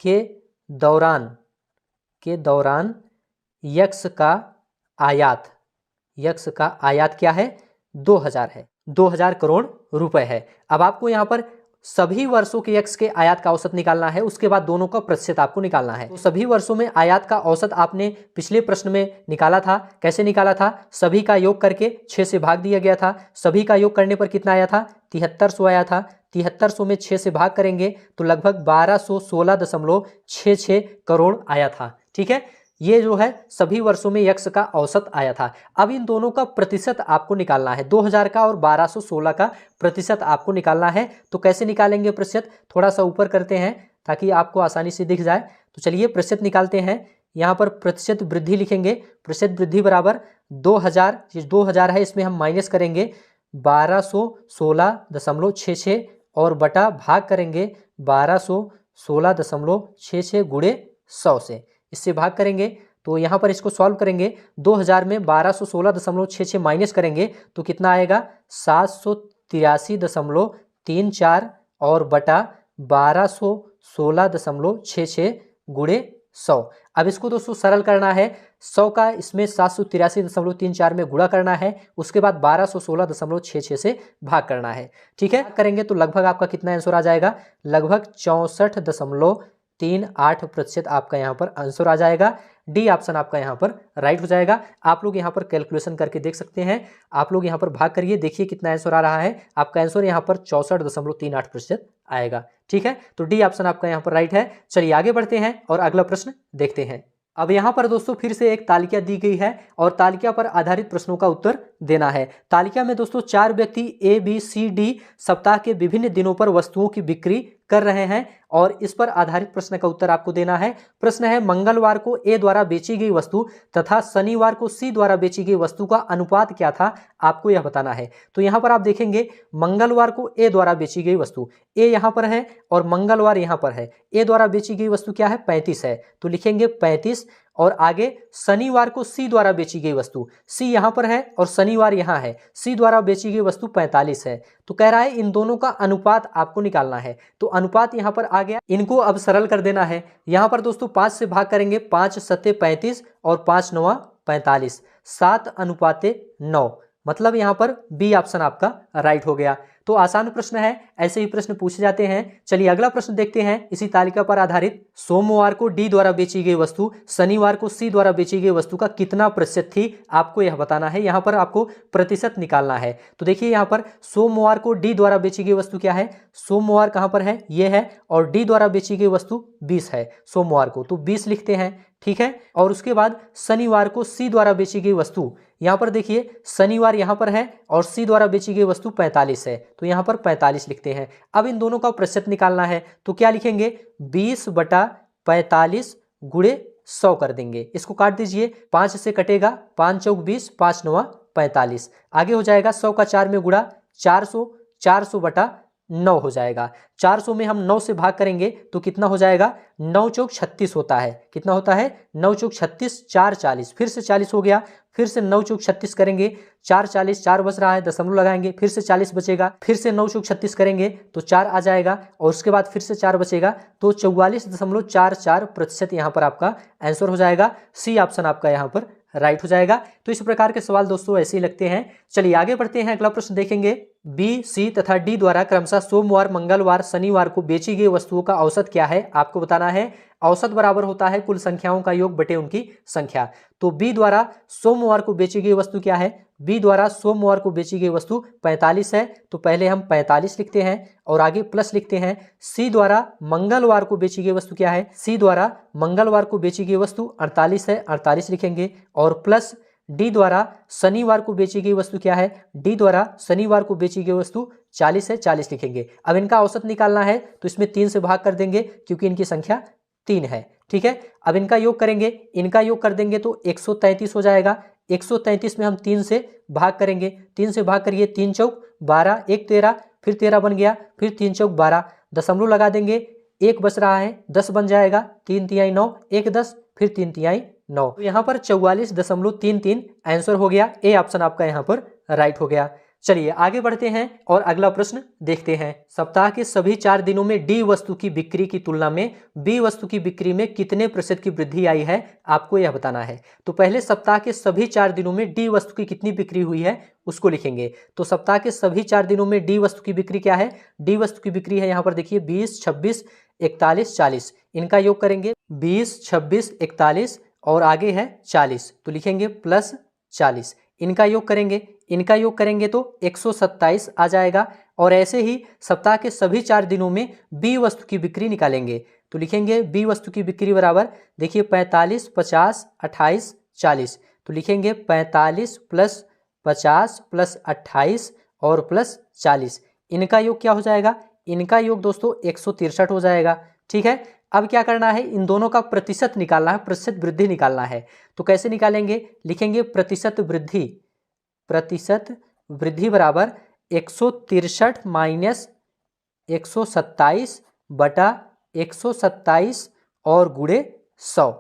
के दौरान यक्स का आयात क्या है, 2000 है, 2000 करोड़ रुपए है। अब आपको यहाँ पर सभी वर्षों के यक्स के आयात का औसत निकालना है, उसके बाद दोनों का प्रतिशत आपको निकालना है। तो सभी वर्षों में आयात का औसत आपने पिछले प्रश्न में निकाला था। कैसे निकाला था, सभी का योग करके 6 से भाग दिया गया था। सभी का योग करने पर कितना आया था, 7300 आया था। 7300 में 6 से भाग करेंगे तो लगभग 1216.66 करोड़ आया था। ठीक है, ये जो है सभी वर्षों में यक्स का औसत आया था। अब इन दोनों का प्रतिशत आपको निकालना है, 2000 का और 1216 का प्रतिशत आपको निकालना है। तो कैसे निकालेंगे प्रतिशत, थोड़ा सा ऊपर करते हैं ताकि आपको आसानी से दिख जाए। तो चलिए प्रतिशत निकालते हैं। यहाँ पर प्रतिशत वृद्धि लिखेंगे, प्रतिशत वृद्धि बराबर 2000, ये 2000 है इसमें हम माइनस करेंगे 1216.66 और बटा भाग करेंगे 1216.66 गुणे 100 से। इससे भाग करेंगे तो यहाँ पर इसको सॉल्व करेंगे। 2000 में 1216.66 माइनस करेंगे तो कितना आएगा 783.34 और बटा 1216.66 गुणे 100। अब इसको दोस्तों सरल करना है। 100 का इसमें 783.34 में गुणा करना है, उसके बाद 1216.66 से भाग करना है। ठीक है, करेंगे तो लगभग आपका कितना आंसर आ जाएगा, लगभग 64.38% आपका यहाँ पर आंसर आ जाएगा। डी ऑप्शन आपका यहाँ पर राइट हो जाएगा। आप लोग यहाँ पर कैलकुलेशन करके देख सकते हैं। आप लोग यहाँ पर भाग करिए, देखिए कितना आंसर आ रहा है। आपका आंसर यहाँ पर 64.38% आएगा। ठीक है, तो डी ऑप्शन आपका यहाँ पर राइट है। चलिए आगे बढ़ते हैं और अगला प्रश्न देखते हैं। अब यहाँ पर दोस्तों फिर से एक तालिका दी गई है और तालिका पर आधारित प्रश्नों का उत्तर देना है। तालिका में दोस्तों 4 व्यक्ति ए बी सी डी सप्ताह के विभिन्न दिनों पर वस्तुओं की बिक्री कर रहे हैं और इस पर आधारित प्रश्न का उत्तर आपको देना है। प्रश्न है मंगलवार को ए द्वारा बेची गई वस्तु तथा शनिवार को सी द्वारा बेची गई वस्तु का अनुपात क्या था, आपको यह बताना है। तो यहाँ पर आप देखेंगे मंगलवार को ए द्वारा बेची गई वस्तु, ए यहाँ पर है और मंगलवार यहाँ पर है। ए द्वारा बेची गई वस्तु क्या है 35 है, तो लिखेंगे 35। और आगे शनिवार को सी द्वारा बेची गई वस्तु, सी यहाँ पर है और शनिवार यहाँ है, सी द्वारा बेची गई वस्तु 45 है। तो कह रहा है इन दोनों का अनुपात आपको निकालना है। तो अनुपात यहाँ पर आ गया, इनको अब सरल कर देना है। यहाँ पर दोस्तों 5 से भाग करेंगे, 5 सत्ते 35 और 5 नवा 45, 7:9, मतलब यहाँ पर बी ऑप्शन आपका राइट हो गया। तो आसान प्रश्न है, ऐसे ही प्रश्न पूछे जाते हैं। चलिए अगला प्रश्न देखते हैं इसी तालिका पर आधारित। सोमवार को डी द्वारा बेची गई वस्तु शनिवार को सी द्वारा बेची गई वस्तु का कितना प्रतिशत थी, आपको यह बताना है। यहाँ पर आपको प्रतिशत निकालना है। तो देखिए यहाँ पर सोमवार को डी द्वारा बेची गई वस्तु क्या है, सोमवार कहाँ पर है, ये है, और डी द्वारा बेची गई वस्तु 20 है सोमवार को, तो 20 लिखते हैं। ठीक है, और उसके बाद शनिवार को सी द्वारा बेची गई वस्तु, यहाँ पर देखिए शनिवार यहाँ पर है और सी द्वारा बेची गई वस्तु 45 है, तो यहाँ पर 45 लिखते हैं। अब इन दोनों का प्रतिशत निकालना है, तो क्या लिखेंगे 20/45 गुणे 100 कर देंगे। इसको काट दीजिए, 5 से कटेगा, 5 चौक 20, 5 नवा 45। आगे हो जाएगा 100 का 4 में गुणा 400, 400/9 हो जाएगा। 400 में हम 9 से भाग करेंगे तो कितना हो जाएगा, 9 चौक 36 होता है। कितना होता है, 9 चौक 36, 4 40, फिर से 40 हो गया, फिर से 9 चौक 36 करेंगे, 4 40, 4 बच रहा है, दशमलव लगाएंगे, फिर से 40 बचेगा, फिर से 9 चौक 36 करेंगे तो 4 आ जाएगा, और उसके बाद फिर से 4 बचेगा, तो 44.44% यहाँ पर आपका आंसर हो जाएगा। सी ऑप्शन आपका यहाँ पर राइट हो जाएगा। तो इस प्रकार के सवाल दोस्तों ऐसे ही लगते हैं। चलिए आगे बढ़ते हैं, अगला प्रश्न देखेंगे। बी, सी तथा डी द्वारा क्रमशः सोमवार, मंगलवार, शनिवार को बेची गई वस्तुओं का औसत क्या है, आपको बताना है। औसत बराबर होता है कुल संख्याओं का योग बटे उनकी संख्या। तो बी द्वारा सोमवार को बेची गई वस्तु क्या है, बी द्वारा सोमवार को बेची गई वस्तु 45 है, तो पहले हम 45 लिखते हैं और आगे प्लस लिखते हैं। सी द्वारा मंगलवार को बेची गई वस्तु क्या है, सी द्वारा मंगलवार को बेची गई वस्तु 48 है, 48 लिखेंगे, और प्लस डी द्वारा शनिवार को बेची गई वस्तु क्या है, डी द्वारा शनिवार को बेची गई वस्तु 40 है, 40 लिखेंगे। अब इनका औसत निकालना है तो इसमें 3 से भाग कर देंगे क्योंकि इनकी संख्या 3 है। ठीक है, अब इनका योग करेंगे, इनका योग कर देंगे तो 133 हो जाएगा। 133 में हम 3 से भाग करेंगे, 3 से भाग करिए, 3 चौक 12, 1 13, फिर 13 बन गया, फिर 3 चौक 12, दशमलव लगा देंगे, 1 बच रहा है, 10 बन जाएगा, 3 तिहाई 9, 1 10, फिर 3 तिहाई 9, तो यहाँ पर 44.33 आंसर हो गया। ए ऑप्शन आपका यहाँ पर राइट हो गया। चलिए आगे बढ़ते हैं और अगला प्रश्न देखते हैं। सप्ताह के सभी 4 दिनों में डी वस्तु की बिक्री की तुलना में बी वस्तु की बिक्री में कितने प्रतिशत की वृद्धि आई है, आपको यह बताना है। तो पहले सप्ताह के सभी 4 दिनों में डी वस्तु की कितनी बिक्री हुई है उसको लिखेंगे। तो सप्ताह के सभी 4 दिनों में डी वस्तु की बिक्री क्या है, डी वस्तु की बिक्री है यहाँ पर देखिए 20, 26, 41, 40। इनका योग करेंगे 20, 26, 41 और आगे है 40, तो लिखेंगे प्लस 40। इनका योग करेंगे, इनका योग करेंगे तो 127 आ जाएगा। और ऐसे ही सप्ताह के सभी 4 दिनों में बी वस्तु की बिक्री निकालेंगे, तो लिखेंगे बी वस्तु की बिक्री बराबर देखिए 45, 50, 28, 40, तो लिखेंगे 45 प्लस 50 प्लस 28 और प्लस 40। इनका योग क्या हो जाएगा, इनका योग दोस्तों 163 हो जाएगा। ठीक है, अब क्या करना है, इन दोनों का प्रतिशत निकालना है, प्रतिशत वृद्धि निकालना है। तो कैसे निकालेंगे, लिखेंगे प्रतिशत वृद्धि, प्रतिशत वृद्धि बराबर 163 माइनस 127 बटा 127 और गुणे 100।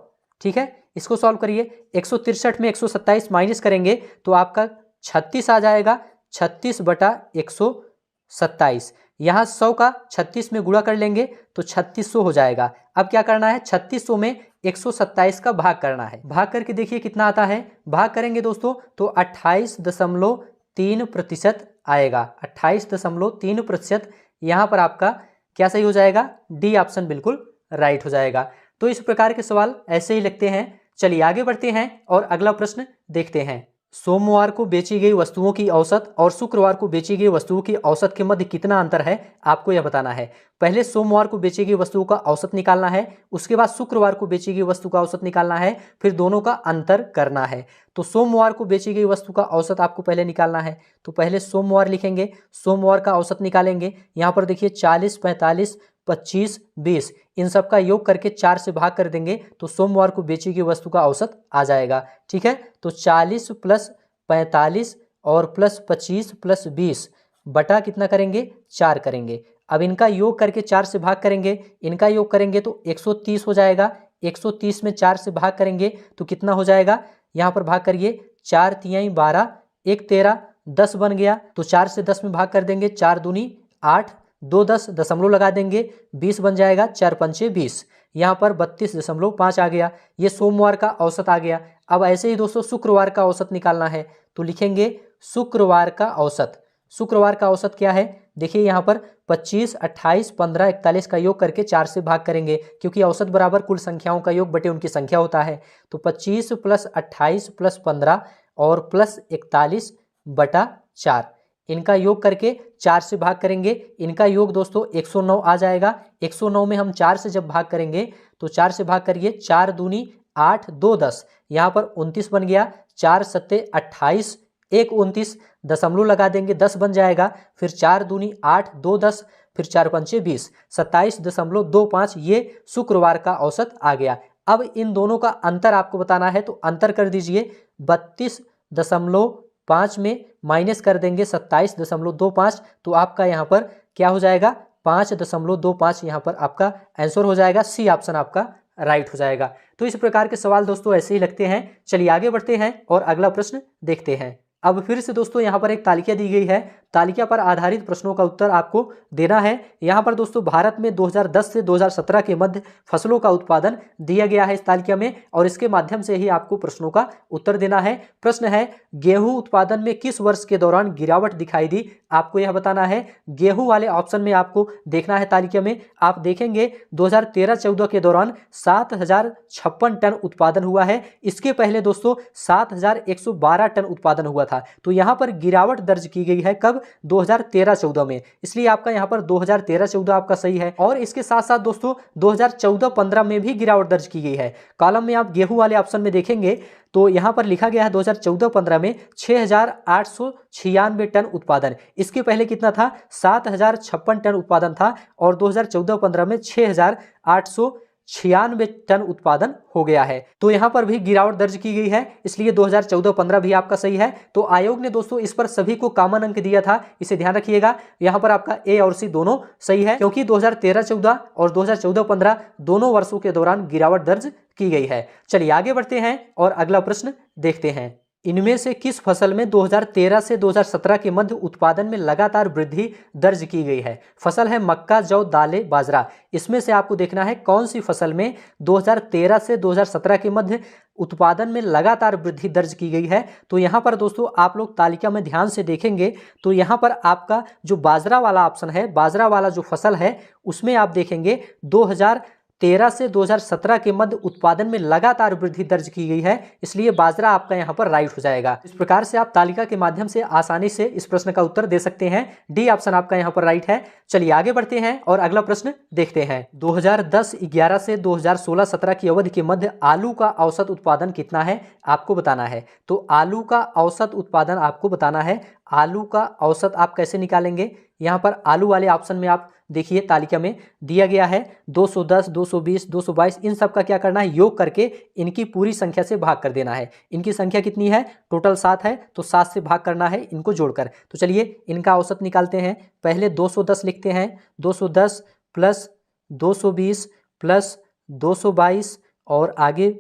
ठीक है, इसको सॉल्व करिए। 163 में 127 माइनस करेंगे तो आपका 36 आ जाएगा। 36/127, यहाँ 100 का 36 में गुणा कर लेंगे तो 3600 हो जाएगा। अब क्या करना है, 3600 में 127 का भाग करना है। भाग करके देखिए कितना आता है। भाग करेंगे दोस्तों तो 28.3% आएगा। 28.3%। यहाँ पर आपका क्या सही हो जाएगा, डी ऑप्शन बिल्कुल राइट हो जाएगा। तो इस प्रकार के सवाल ऐसे ही लिखते हैं। चलिए आगे बढ़ते हैं और अगला प्रश्न देखते हैं। सोमवार को बेची गई वस्तुओं की औसत और शुक्रवार को बेची गई वस्तुओं की औसत के मध्य कितना अंतर है, आपको यह बताना है। पहले सोमवार को बेची गई वस्तुओं का औसत निकालना है, उसके बाद शुक्रवार को बेची गई वस्तु का औसत निकालना है, फिर दोनों का अंतर करना है। तो सोमवार को बेची गई वस्तु का औसत आपको पहले निकालना है, तो पहले सोमवार लिखेंगे, सोमवार का औसत निकालेंगे। यहाँ पर देखिए 40, 45, 25, 20 इन सब का योग करके 4 से भाग कर देंगे तो सोमवार को बेची गई वस्तु का औसत आ जाएगा। ठीक है, तो 40 + 45 और + 25 + 20 बटा कितना करेंगे, 4 करेंगे। अब इनका योग करके 4 से भाग करेंगे, इनका योग करेंगे तो 130 हो जाएगा। 130 में 4 से भाग करेंगे तो कितना हो जाएगा, यहाँ पर भाग करिए। 4 तिहाई 12, 1 13, 10 बन गया। तो 4 से 10 में भाग कर देंगे, 4 दूनी 8, 2 10 दशमलव लगा देंगे, 20 बन जाएगा। 4 पंचे 20, यहाँ पर 32.5 आ गया। ये सोमवार का औसत आ गया। अब ऐसे ही दोस्तों शुक्रवार का औसत निकालना है, तो लिखेंगे शुक्रवार का औसत। शुक्रवार का औसत क्या है, देखिए यहाँ पर 25, 28, 15, 41 का योग करके 4 से भाग करेंगे, क्योंकि औसत बराबर कुल संख्याओं का योग बटे उनकी संख्या होता है। तो 25 + 28 + 15 और + 41 बटा 4, इनका योग करके 4 से भाग करेंगे। इनका योग दोस्तों 109 आ जाएगा। 109 में हम 4 से जब भाग करेंगे तो 4 से भाग करिए, 4 दूनी 8, 2 10, यहाँ पर 29 बन गया। 4 सत्ते 28, 1 29 दशमलव लगा देंगे, 10 बन जाएगा। फिर 4 दूनी 8, 2 10, फिर 4 पंचे 20, 27.25 ये शुक्रवार का औसत आ गया। अब इन दोनों का अंतर आपको बताना है, तो अंतर कर दीजिए। 32.5 में माइनस कर देंगे 27.25, तो आपका यहाँ पर क्या हो जाएगा, 5.25 यहाँ पर आपका आंसर हो जाएगा। सी ऑप्शन आपका राइट हो जाएगा। तो इस प्रकार के सवाल दोस्तों ऐसे ही लगते हैं। चलिए आगे बढ़ते हैं और अगला प्रश्न देखते हैं। अब फिर से दोस्तों यहाँ पर एक तालिका दी गई है, तालिका पर आधारित प्रश्नों का उत्तर आपको देना है। यहाँ पर दोस्तों भारत में 2010 से 2017 के मध्य फसलों का उत्पादन दिया गया है इस तालिका में, और इसके माध्यम से ही आपको प्रश्नों का उत्तर देना है। प्रश्न है, गेहूं उत्पादन में किस वर्ष के दौरान गिरावट दिखाई दी, आपको यह बताना है। गेहूं वाले ऑप्शन में आपको देखना है तालिका में। आप देखेंगे 2013-14 के दौरान 7056 टन उत्पादन हुआ है। इसके पहले दोस्तों 7112 टन उत्पादन हुआ था। तो यहाँ पर गिरावट दर्ज की गई है कब, 2013-14 में, इसलिए आपका यहाँ पर 2013-14 आपका सही है। और इसके साथ साथ दोस्तों 2014-15 में भी गिरावट दर्ज की गई है। कॉलम में आप गेहूं वाले ऑप्शन में देखेंगे तो यहाँ पर लिखा गया है 2014-15 में 6896 टन उत्पादन। इसके पहले कितना था, 7056 टन उत्पादन था, और 2014-15 में 6896 टन उत्पादन हो गया है। तो यहाँ पर भी गिरावट दर्ज की गई है, इसलिए 2014-15 भी आपका सही है। तो आयोग ने दोस्तों इस पर सभी को कॉमन अंक दिया था, इसे ध्यान रखिएगा। यहाँ पर आपका ए और सी दोनों सही है, क्योंकि 2013-14 और 2014-15 दोनों वर्षों के दौरान गिरावट दर्ज की गई है। चलिए आगे बढ़ते हैं और अगला प्रश्न देखते हैं। इनमें से किस फसल में 2013 से 2017 के मध्य उत्पादन में लगातार वृद्धि दर्ज की गई है। फसल है मक्का, जौ, दालें, बाजरा। इसमें से आपको देखना है कौन सी फसल में 2013 से 2017 के मध्य उत्पादन में लगातार वृद्धि दर्ज की गई है। तो यहाँ पर दोस्तों आप लोग तालिका में ध्यान से देखेंगे तो यहाँ पर आपका जो बाजरा वाला ऑप्शन है, बाजरा वाला जो फसल है, उसमें आप देखेंगे 2013 से 2017 के मध्य उत्पादन में लगातार वृद्धि दर्ज की गई है, इसलिए बाजरा आपका यहाँ पर राइट हो जाएगा। इस प्रकार से आप तालिका के माध्यम से आसानी से इस प्रश्न का उत्तर दे सकते हैं। डी ऑप्शन आपका यहाँ पर राइट है। चलिए आगे बढ़ते हैं और अगला प्रश्न देखते हैं। 2010-11 से 2016-17 की अवधि के मध्य आलू का औसत उत्पादन कितना है, आपको बताना है। तो आलू का औसत उत्पादन आपको बताना है। आलू का औसत आप कैसे निकालेंगे, यहाँ पर आलू वाले ऑप्शन में आप देखिए तालिका में दिया गया है 210, 220, 222, इन सब का क्या करना है, योग करके इनकी पूरी संख्या से भाग कर देना है। इनकी संख्या कितनी है, टोटल 7 है, तो 7 से भाग करना है इनको जोड़कर। तो चलिए इनका औसत निकालते हैं। पहले 210 लिखते हैं, 210 + 220 + 222 और आगे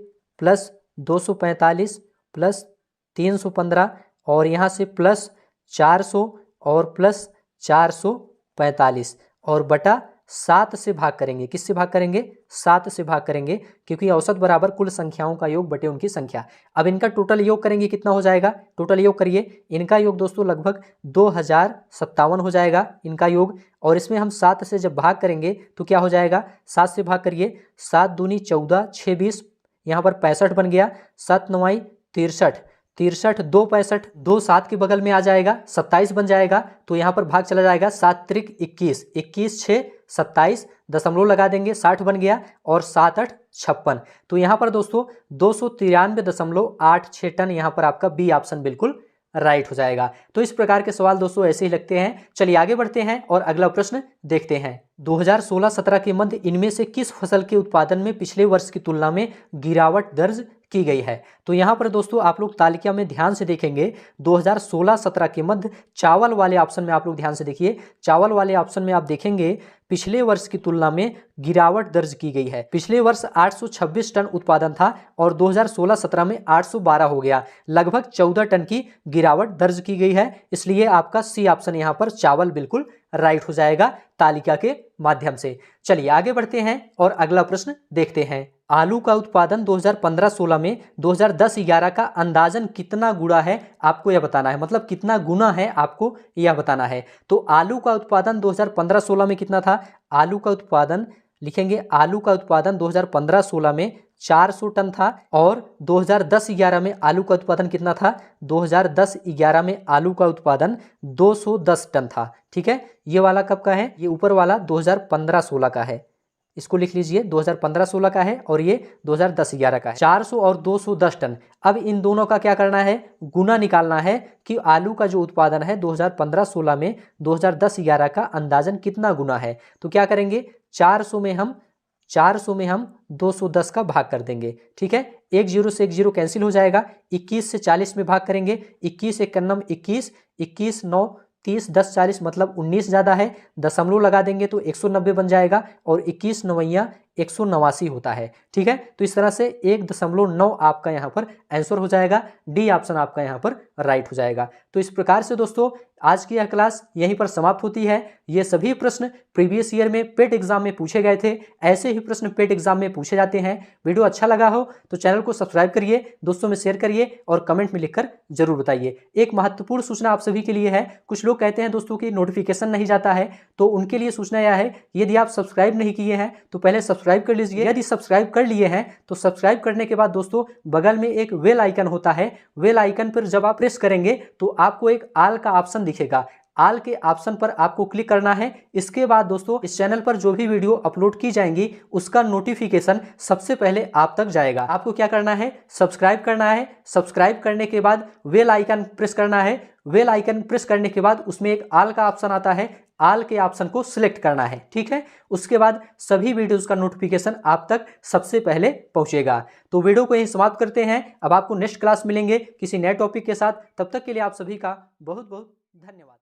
प्लस 245 प्लस 315 और यहाँ से प्लस 400 और प्लस 445 और बटा 7 से भाग करेंगे। किससे भाग करेंगे? 7 से भाग करेंगे, क्योंकि औसत बराबर कुल संख्याओं का योग बटे उनकी संख्या। अब इनका टोटल योग करेंगे, कितना हो जाएगा? टोटल योग करिए, इनका योग दोस्तों लगभग 2057 हो जाएगा इनका योग। और इसमें हम 7 से जब भाग करेंगे तो क्या हो जाएगा? 7 से भाग करिए, 7 दूनी 14, 6 20, यहाँ पर 65 बन गया, 7 9 63, 63 2 65, 2 7 के बगल में आ जाएगा, 27 बन जाएगा। तो यहाँ पर भाग चला जाएगा, 7 त्रिक 21, 21 6 27, दशमलव लगा देंगे, 60 बन गया और 7 8 56। तो यहाँ पर दोस्तों 293.86 टन यहाँ पर आपका बी ऑप्शन बिल्कुल राइट हो जाएगा। तो इस प्रकार के सवाल दोस्तों ऐसे ही लगते हैं। चलिए आगे बढ़ते हैं और अगला प्रश्न देखते हैं। 2016-17 के मध्य इनमें से किस फसल के उत्पादन में पिछले वर्ष की तुलना में गिरावट दर्ज की गई है? तो यहाँ पर दोस्तों आप लोग तालिका में ध्यान से देखेंगे, 2016-17 के मध्य चावल वाले ऑप्शन में आप लोग ध्यान से देखिए, चावल वाले ऑप्शन में आप देखेंगे पिछले वर्ष की तुलना में गिरावट दर्ज की गई है। पिछले वर्ष 826 टन उत्पादन था और 2016-17 में 812 हो गया, लगभग 14 टन की गिरावट दर्ज की गई है। इसलिए आपका सी ऑप्शन यहाँ पर चावल बिल्कुल राइट हो जाएगा तालिका के माध्यम से। चलिए आगे बढ़ते हैं और अगला प्रश्न देखते हैं। आलू का उत्पादन 2015-16 में 2010-11 का अंदाजन कितना गुणा है, आपको यह बताना है। मतलब कितना गुना है आपको यह बताना है। तो आलू का उत्पादन 2015-16 में कितना था? आलू का उत्पादन लिखेंगे, आलू का उत्पादन 2015-16 में 400 टन था और 2010-11 में आलू का उत्पादन कितना था? 2010-11 में आलू का उत्पादन 210 टन था। ठीक है, ये वाला कब का है? ये ऊपर वाला 2015-16 का है, इसको लिख लीजिए, 2015-16 का है और ये 2010-11 का है। 400 और 210 टन। अब इन दोनों का क्या करना है? गुना निकालना है कि आलू का जो उत्पादन है 2015-16 में 2010-11 का अंदाजन कितना गुना है। तो क्या करेंगे? 400 में हम 210 का भाग कर देंगे। ठीक है, एक जीरो से एक जीरो कैंसिल हो जाएगा, 21 से 40 में भाग करेंगे, 21 1 21, 21 9 30, 10 40 मतलब 19 ज़्यादा है, दशमलव लगा देंगे तो 190 बन जाएगा और 21 9 189 होता है। ठीक है, तो इस तरह से 1.9 आपका यहाँ पर आंसर हो जाएगा, डी ऑप्शन आपका यहाँ पर राइट हो जाएगा। तो इस प्रकार से दोस्तों आज की यह क्लास यहीं पर समाप्त होती है। ये सभी प्रश्न प्रीवियस ईयर में पेट एग्जाम में पूछे गए थे, ऐसे ही प्रश्न पेट एग्जाम में पूछे जाते हैं। वीडियो अच्छा लगा हो तो चैनल को सब्सक्राइब करिए, दोस्तों में शेयर करिए और कमेंट में लिखकर जरूर बताइए। एक महत्वपूर्ण सूचना आप सभी के लिए है, कुछ लोग कहते हैं दोस्तों कि नोटिफिकेशन नहीं जाता है, तो उनके लिए सूचना यह है, यदि आप सब्सक्राइब नहीं किए हैं तो पहले सब्सक्राइब कर लीजिए। यदि सब्सक्राइब कर लिए हैं तो सब्सक्राइब करने के बाद दोस्तों बगल में एक बेल आइकन होता है, बेल आइकन पर जब आप प्रेस करेंगे तो आपको एक ऑल का ऑप्शन दिखेगा, ऑल के ऑप्शन पर आपको क्लिक करना है। इसके बाद दोस्तों इस चैनल पर जो भी वीडियो अपलोड की जाएंगी उसका नोटिफिकेशन सबसे पहले आप तक जाएगा। आपको क्या करना है? सब्सक्राइब करना है, सब्सक्राइब करने के बाद बेल आइकन प्रेस करना है, बेल आइकन प्रेस करने के बाद उसमें एक ऑल का ऑप्शन आता है, ऑल के ऑप्शन को सिलेक्ट करना है। ठीक है, उसके बाद सभी वीडियोस का नोटिफिकेशन आप तक सबसे पहले पहुंचेगा। तो वीडियो को यहीं समाप्त करते हैं, अब आपको नेक्स्ट क्लास मिलेंगे किसी नए टॉपिक के साथ। तब तक के लिए आप सभी का बहुत बहुत धन्यवाद।